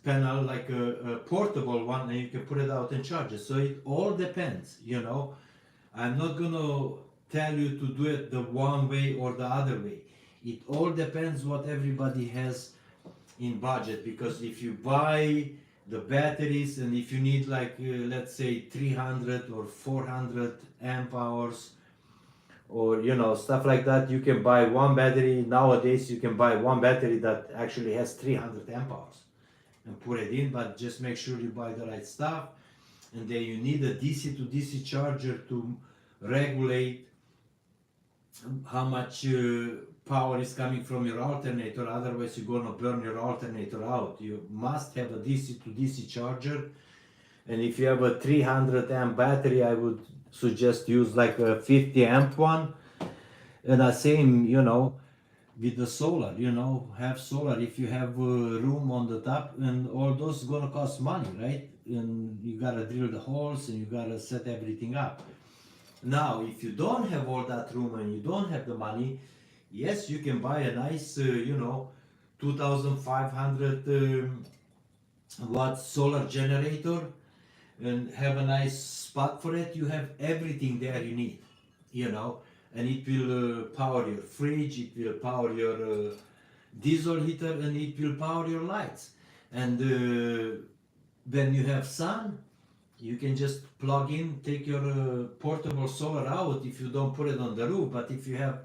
panel, like a portable one, and you can put it out and charge it. So it all depends. I'm not gonna tell you to do it the one way or the other way. It all depends what everybody has in budget, because if you buy the batteries and if you need, like, let's say 300 or 400 amp hours, or stuff like that, you can buy one battery. Nowadays you can buy one battery that actually has 300 amp hours and put it in, but just make sure you buy the right stuff. And then you need a DC to DC charger to regulate how much power is coming from your alternator, otherwise you're gonna burn your alternator out. You must have a DC to DC charger, and if you have a 300 amp battery, I would suggest use like a 50 amp one. And the same, with the solar, have solar if you have room on the top, and all those gonna cost money, right? And you gotta drill the holes and you gotta set everything up. Now, if you don't have all that room and you don't have the money, yes, you can buy a nice, 2500 watt solar generator and have a nice spot for it. You have everything there you need, and it will power your fridge, it will power your diesel heater, and it will power your lights. And when you have sun, you can just plug in, take your portable solar out if you don't put it on the roof. But if you have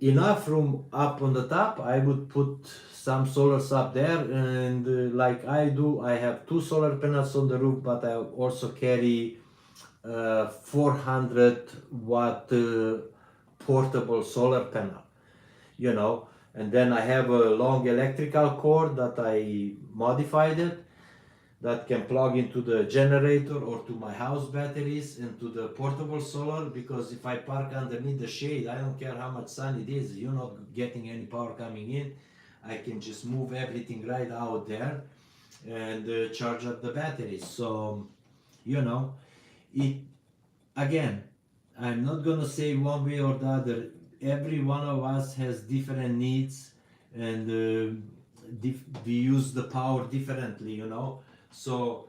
enough room up on the top, I would put some solars up there. And like I do, I have 2 solar panels on the roof, but I also carry 400-watt portable solar panel, you know. And then I have a long electrical cord that I modified it, that can plug into the generator or to my house batteries and to the portable solar, because if I park underneath the shade, I don't care how much sun it is, you're not getting any power coming in. I can just move everything right out there and charge up the batteries. So, you know, it, again, I'm not gonna say one way or the other. Every one of us has different needs, and we use the power differently, you know. So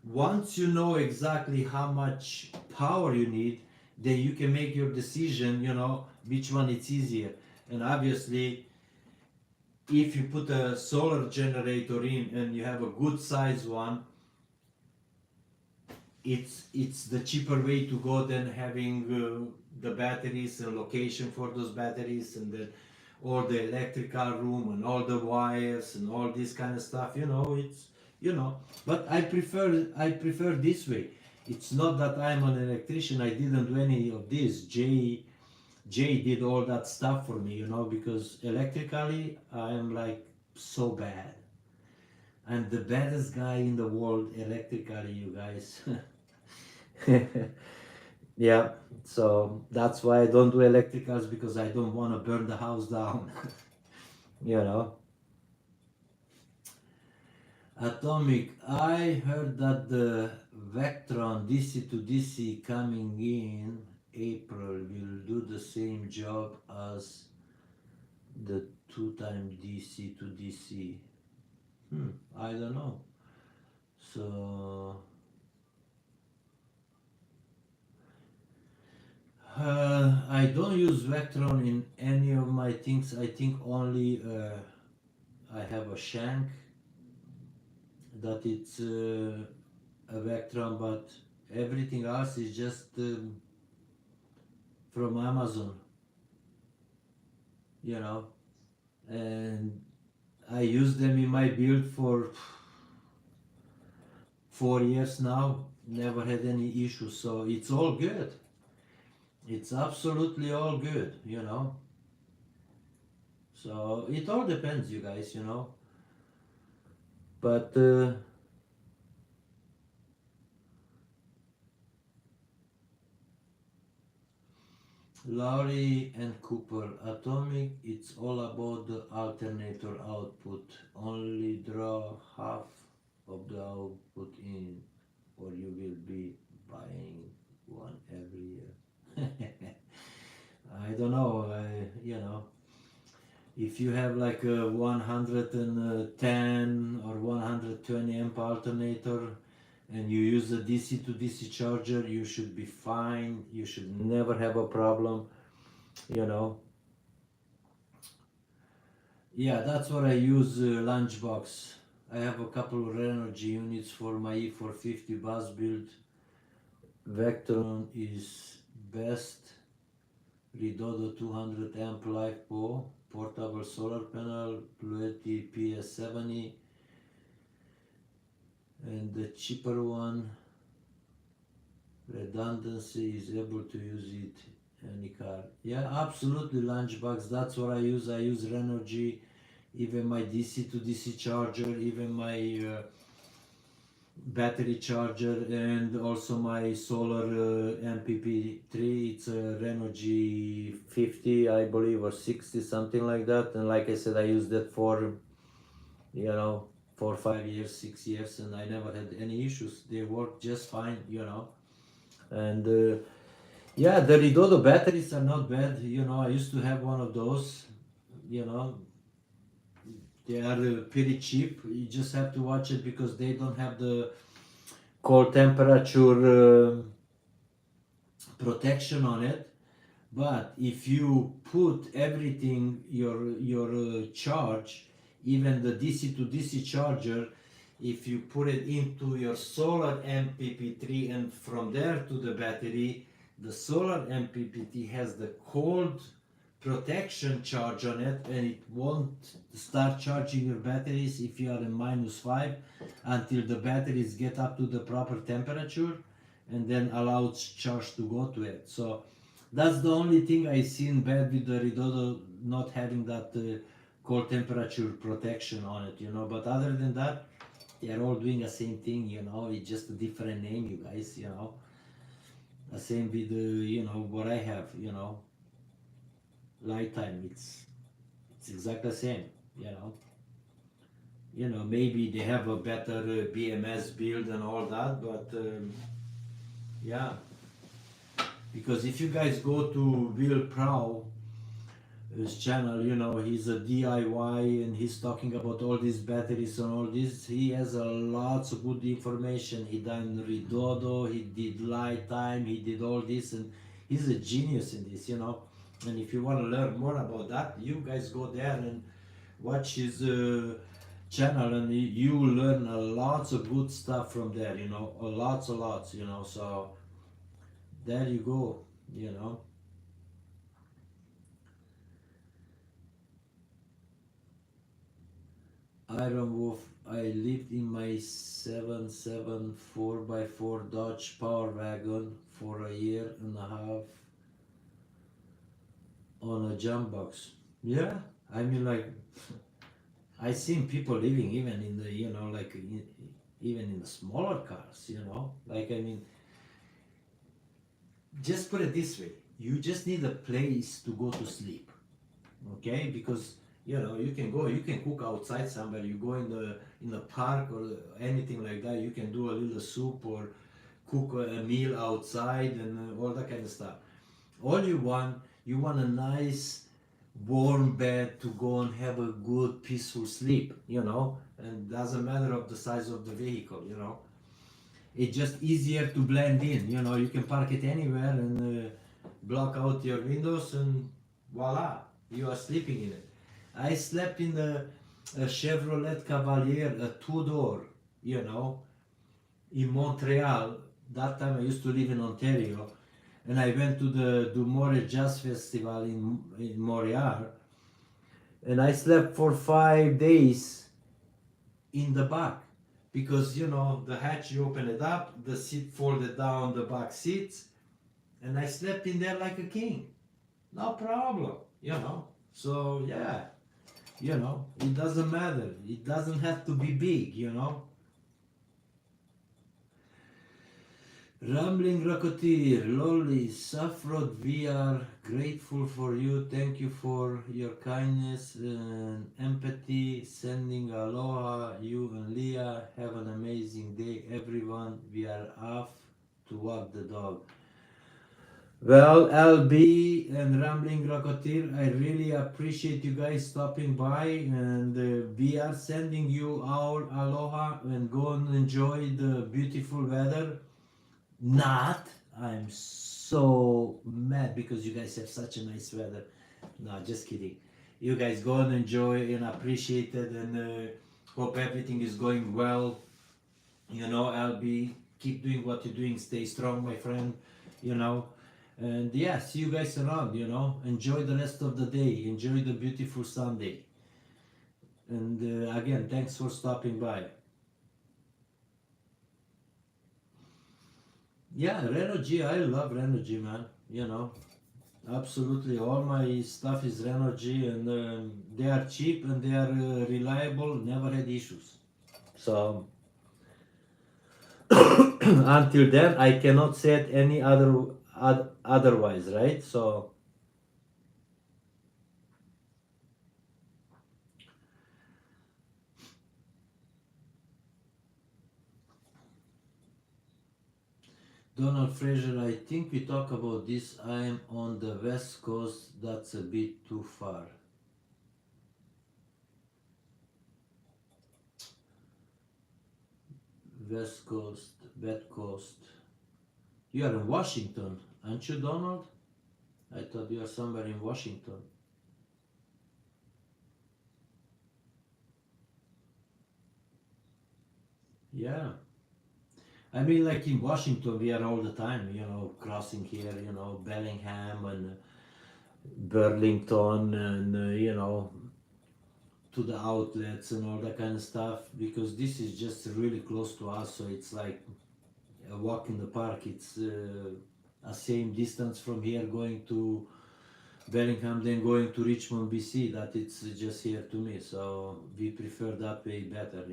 once you know exactly how much power you need, then you can make your decision, you know, which one it's easier. And obviously, if you put a solar generator in and you have a good size one, it's the cheaper way to go than having the batteries and location for those batteries, and then all the electrical room and all the wires and all this kind of stuff, you know. It's, you know, but I prefer this way. It's not that I'm an electrician, I didn't do any of this. Jay did all that stuff for me, you know, because electrically I am like so bad. I'm the baddest guy in the world electrically, you guys. Yeah, so that's why I don't do electricals, because I don't want to burn the house down. You know. Atomic, I heard that the Vectron DC to DC coming in April will do the same job as the 2-time DC to DC. I don't know. So I don't use Vectron in any of my things. I think only I have a shank that it's a Vectron, but everything else is just from Amazon, you know. And I use them in my build for 4 years now, never had any issues, so it's all good. It's absolutely all good, you know. So it all depends, you guys, you know. But Laurie and Cooper, Atomic, it's all about the alternator output. Only draw half of the output in, or you will be buying one every year. I don't know, you know, if you have like a 110 or 120 amp alternator and you use a DC to DC charger, you should be fine. You should never have a problem, you know. Yeah, that's what I use, Lunchbox. I have a couple of energy units for my E450 bus build. Vectron is best. Ridodo 200 amp LiFePo, portable solar panel, Bluetti PS70, and the cheaper one, redundancy, is able to use it any car. Yeah, absolutely, Lunchbox, that's what I use. I use Renergy, even my DC to DC charger, even my battery charger, and also my solar MPP3. It's a Renergy 50, I believe, or 60, something like that. And like I said, I used that for, you know, 4 5 years, 6 years, and I never had any issues. They work just fine, you know. And yeah, the Ridodo batteries are not bad, you know. I used to have one of those, you know. They are pretty cheap. You just have to watch it because they don't have the cold temperature protection on it. But if you put everything, your charge, even the DC to DC charger, if you put it into your solar MPPT and from there to the battery, the solar MPPT has the cold protection charge on it, and it won't start charging your batteries if you are in -5 until the batteries get up to the proper temperature, and then allows charge to go to it. So that's the only thing I seen bad with the Redodo not having that cold temperature protection on it, you know. But other than that, they are all doing the same thing, you know. It's just a different name, you guys, you know. The same with you know, what I have, you know, lifetime. It's exactly the same, you know. You know, maybe they have a better BMS build and all that, but yeah. Because if you guys go to Will Prow, his channel, you know, he's a DIY and he's talking about all these batteries and all this. He has a lots of good information. He done Redodo, he did Lifetime, he did all this, and he's a genius in this, you know. And if you want to learn more about that, you guys go there and watch his channel, and you will learn a lots of good stuff from there, you know, a lots, you know. So there you go, you know. Iron Wolf, I lived in my 7.7 4x4 Dodge Power Wagon for a year and a half on a jump box. Yeah, I mean, like, I seen people living even in the, you know, like, even in the smaller cars, you know. Like, I mean, just put it this way, you just need a place to go to sleep, okay? Because you know, you can cook outside somewhere, you go in the park or anything like that, you can do a little soup or cook a meal outside and all that kind of stuff. All you want a nice warm bed to go and have a good peaceful sleep, you know. And doesn't matter of the size of the vehicle, you know. It's just easier to blend in, you know. You can park it anywhere and block out your windows, and voila, you are sleeping in it. I slept in a Chevrolet Cavalier, a two-door, you know, in Montreal. That time I used to live in Ontario, and I went to the Dumore Jazz Festival in Montreal, and I slept for 5 days in the back, because you know, the hatch, you open it up, the seat folded down, the back seats, and I slept in there like a king, no problem, you know. So yeah, you know, it doesn't matter, it doesn't have to be big, you know. Rambling Rocketeer, Lolly, Offroad, we are grateful for you. Thank you for your kindness and empathy. Sending aloha, you and Leah. Have an amazing day, everyone. We are off to walk the dog. Well, LB and Rambling Rocketeer, I really appreciate you guys stopping by, and we are sending you our aloha, and go and enjoy the beautiful weather. Not. I'm so mad because you guys have such a nice weather. No, just kidding. You guys go and enjoy and appreciate it, and hope everything is going well. You know, LB, keep doing what you're doing. Stay strong, my friend. You know, and yeah, see you guys around. You know, enjoy the rest of the day. Enjoy the beautiful Sunday. And again, thanks for stopping by. Yeah, Renault G. I love Renault G, man. You know, absolutely, all my stuff is Renault G, and they are cheap and they are reliable. Never had issues. So until then, I cannot say it any otherwise, right? So Donald Fraser, I think we talk about this. I am on the west coast. That's a bit too far. West coast, west coast. You are in Washington, aren't you, Donald? I thought you are somewhere in Washington. Yeah. I mean, like in Washington, we are all the time, crossing here, Bellingham and Burlington and, to the outlets and all that kind of stuff because this is just really close to us. So it's like a walk in the park. It's a same distance from here going to Bellingham than going to Richmond, BC. That it's just here to me. So we prefer that way better.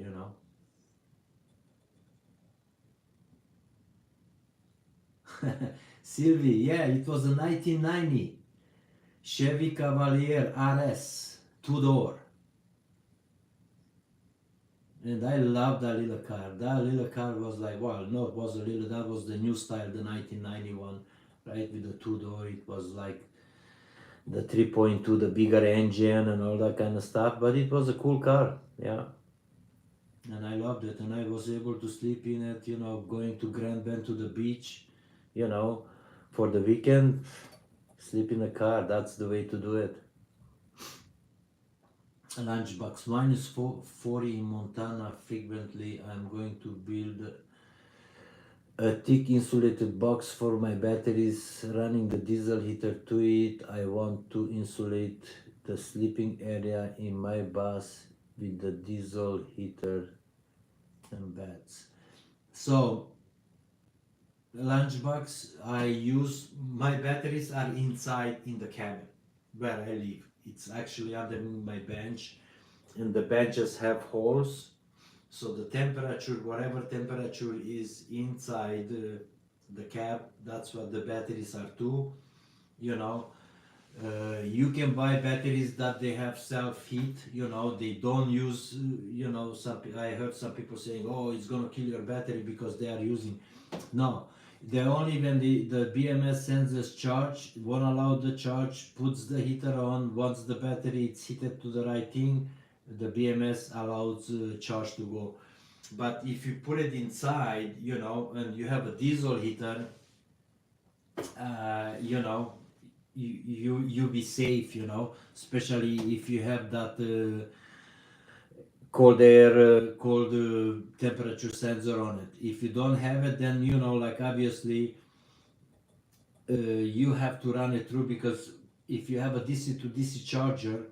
Sylvie, yeah, it was a 1990 Chevy Cavalier RS, two-door. And I love that little car. That little car was like, well, no, it was a little, that was the new style, the 1991, right? With the two-door, it was like the 3.2, the bigger engine and all that kind of stuff. But it was a cool car, yeah. And I loved it. And I was able to sleep in it, going to Grand Bend to the beach, you know, for the weekend. Sleep in a car, that's the way to do it. Lunchbox minus 40 in Montana. Frequently, I'm going to build a thick insulated box for my batteries, running the diesel heater to it. I want to insulate the sleeping area in my bus with the diesel heater and beds. So, lunchbox, I use my batteries are inside in the cabin where I live. It's actually under my bench, and the benches have holes. So the temperature, whatever temperature is inside the cab, that's what the batteries are to. You know, you can buy batteries that they have self-heat. They don't use. I heard some people saying, "Oh, it's gonna kill your battery because they are using." No, they only when the BMS sends us charge, won't allow the charge, puts the heater on. Once the battery is heated to the right thing, the BMS allows charge to go. But if you put it inside, and you have a diesel heater, you know, you be safe, especially if you have that cold air, cold temperature sensor on it. If you don't have it, then like obviously you have to run it through because if you have a DC to DC charger,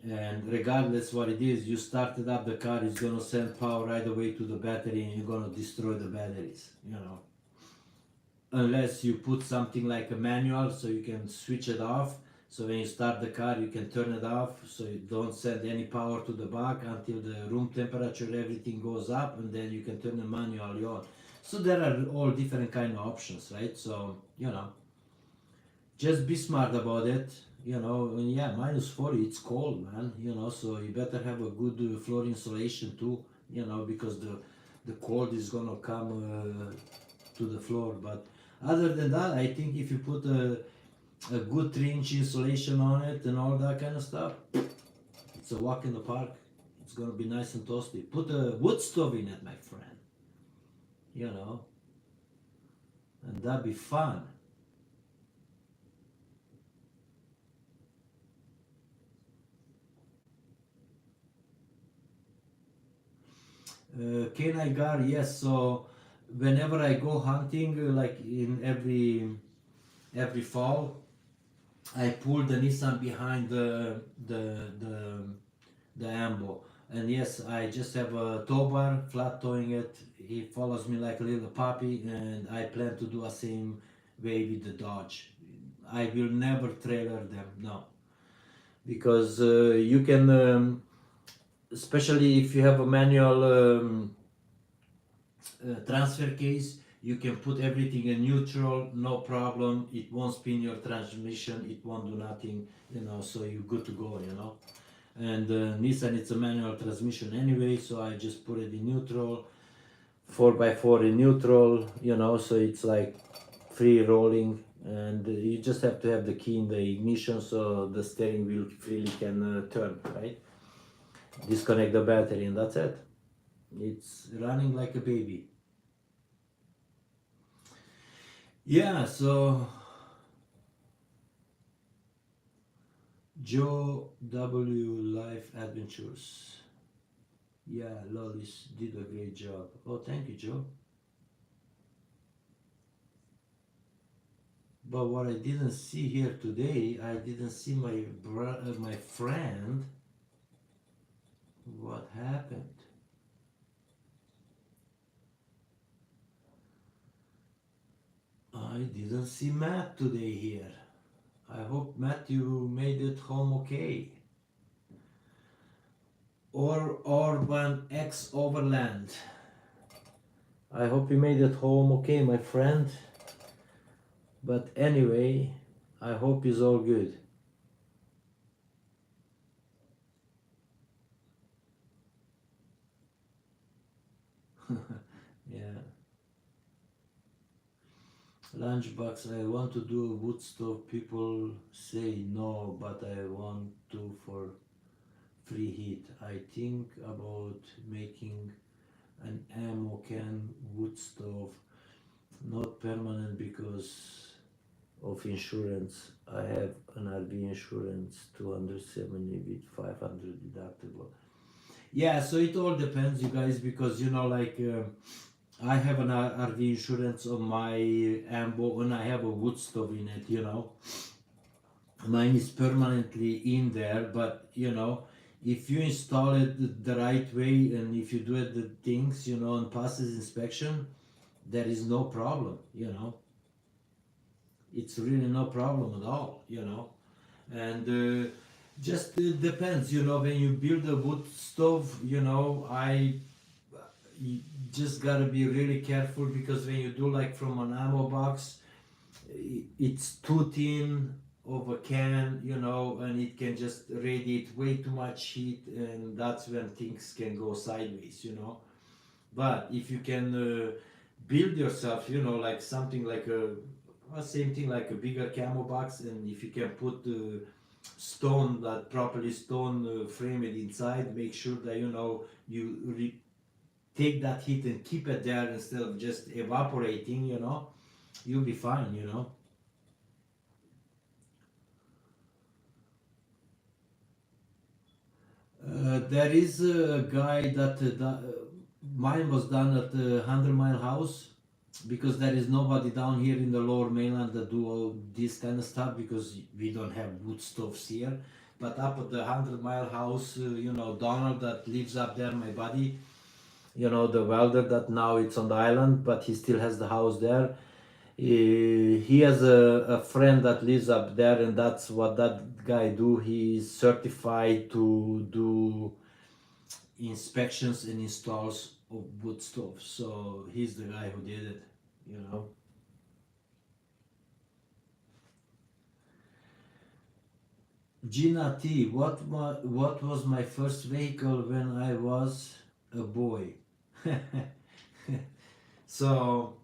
and regardless what it is, you started up the car, it's gonna send power right away to the battery and you're gonna destroy the batteries. Unless you put something like a manual so you can switch it off, so when you start the car you can turn it off so you don't send any power to the back until the room temperature everything goes up, and then you can turn the manually on. So there are all different kind of options, right? So just be smart about it. And yeah, minus 40, it's cold, man. So you better have a good floor insulation too, because the cold is gonna come to the floor. But other than that, I think if you put a good 3-inch insulation on it and all that kind of stuff, it's a walk in the park. It's gonna be nice and toasty. Put a wood stove in it, my friend, you know and that'd be fun. Kenai Gar, yes. So whenever I go hunting, like in every fall, I pull the Nissan behind the ambo. And yes, I just have a tow bar, flat towing it. He follows me like a little puppy, and I plan to do the same way with the Dodge. I will never trailer them, no, because you can, especially if you have a manual transfer case, you can put everything in neutral, no problem. It won't spin your transmission, it won't do nothing, so you're good to go. And Nissan, it's a manual transmission anyway, so I just put it in neutral, 4x4 in neutral, so it's like free rolling, and you just have to have the key in the ignition so the steering wheel freely can turn, right? Disconnect the battery and that's it. It's running like a baby. Yeah, so Joe W. Life Adventures. Yeah, Lolis did a great job. Oh, thank you, Joe. But what I didn't see here today, I didn't see my friend. What happened? I didn't see Matt today here. I hope Matthew made it home okay. Or Orban X Overland. I hope you made it home okay, my friend. But anyway, I hope it's all good. Yeah. Lunchbox, I want to do a wood stove. People say no, but I want to for free heat. I think about making an ammo can wood stove, not permanent because of insurance. I have an RV insurance 270 with 500 deductible. Yeah, so it all depends, you guys, because I have an RV insurance on my ambo and I have a wood stove in it, Mine is permanently in there, but if you install it the right way and if you do it the things, and passes inspection, there is no problem, It's really no problem at all, And just depends, when you build a wood stove, you just gotta be really careful because when you do like from an ammo box, it's too thin of a can, and it can just radiate way too much heat, and that's when things can go sideways, But if you can build yourself, like something like same thing like a bigger camo box, and if you can put stone, that properly stone frame it inside, make sure that you take that heat and keep it there instead of just evaporating, you'll be fine. There is a guy mine was done at the 100 Mile House because there is nobody down here in the lower mainland that do all this kind of stuff because we don't have wood stoves here. But up at the 100 Mile House, Donald that lives up there, my buddy, the welder that now it's on the island, but he still has the house there. He has a friend that lives up there, and that's what that guy do. He is certified to do inspections and installs of wood stoves. So he's the guy who did it, you know. Gina T, what was my first vehicle when I was a boy? So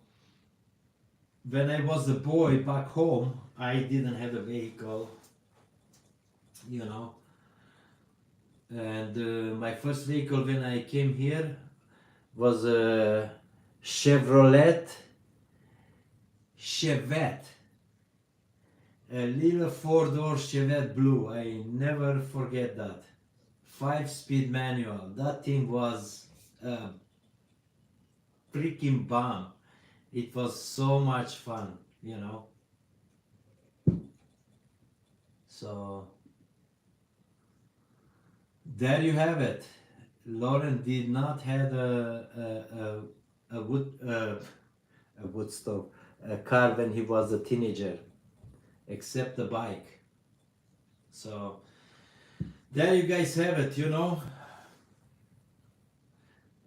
when I was a boy back home, I didn't have a vehicle, you know. And my first vehicle when I came here was a Chevette, a little four-door Chevette blue. I never forget that. 5-speed manual. That thing was a freaking bomb. It was so much fun. So there you have it. Loren did not have a wood stove, a car when he was a teenager, except a bike. So there you guys have it.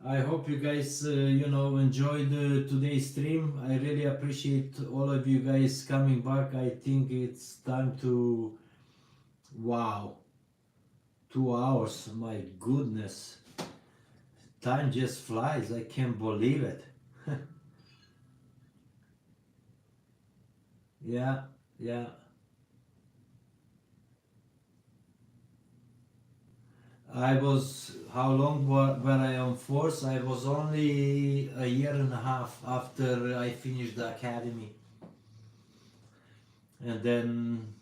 I hope you guys enjoyed today's stream. I really appreciate all of you guys coming back. I think it's time to, wow, 2 hours, my goodness, time just flies. I can't believe it. Yeah, yeah. I was, how long were I on force? I was only a year and a half after I finished the academy. And then,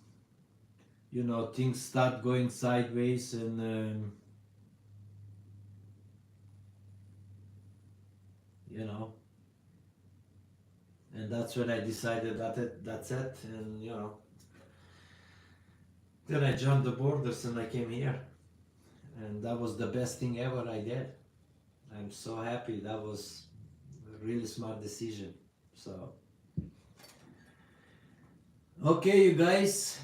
you know, things start going sideways, and you know, and that's when I decided that that's it, and you know, then I jumped the borders and I came here, and that was the best thing ever I did. I'm so happy. That was a really smart decision. So, okay, you guys.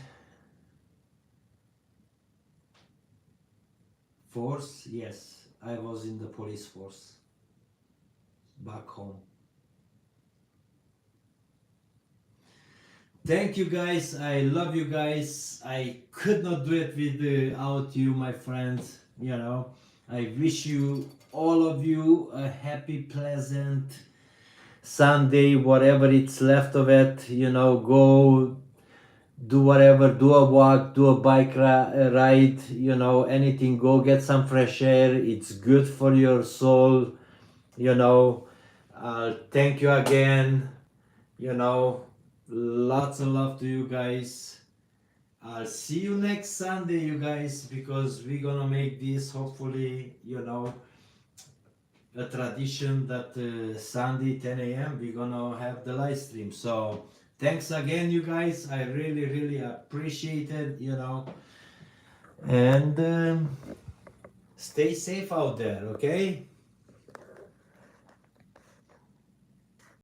Force, yes, I was in the police force back home. Thank you guys. I love you guys. I could not do it without you, my friends. You know, I wish you, all of you, a happy, pleasant Sunday, whatever it's left of it. You know, go do whatever, do a walk, do a bike ride, you know, anything. Go get some fresh air. It's good for your soul, you know. Thank you again, you know. Lots of love to you guys. I'll see you next Sunday, you guys, because we're gonna make this, hopefully, you know, a tradition that Sunday 10 a.m. we're gonna have the live stream. So thanks again, you guys. I really, really appreciate it, you know. And stay safe out there, okay?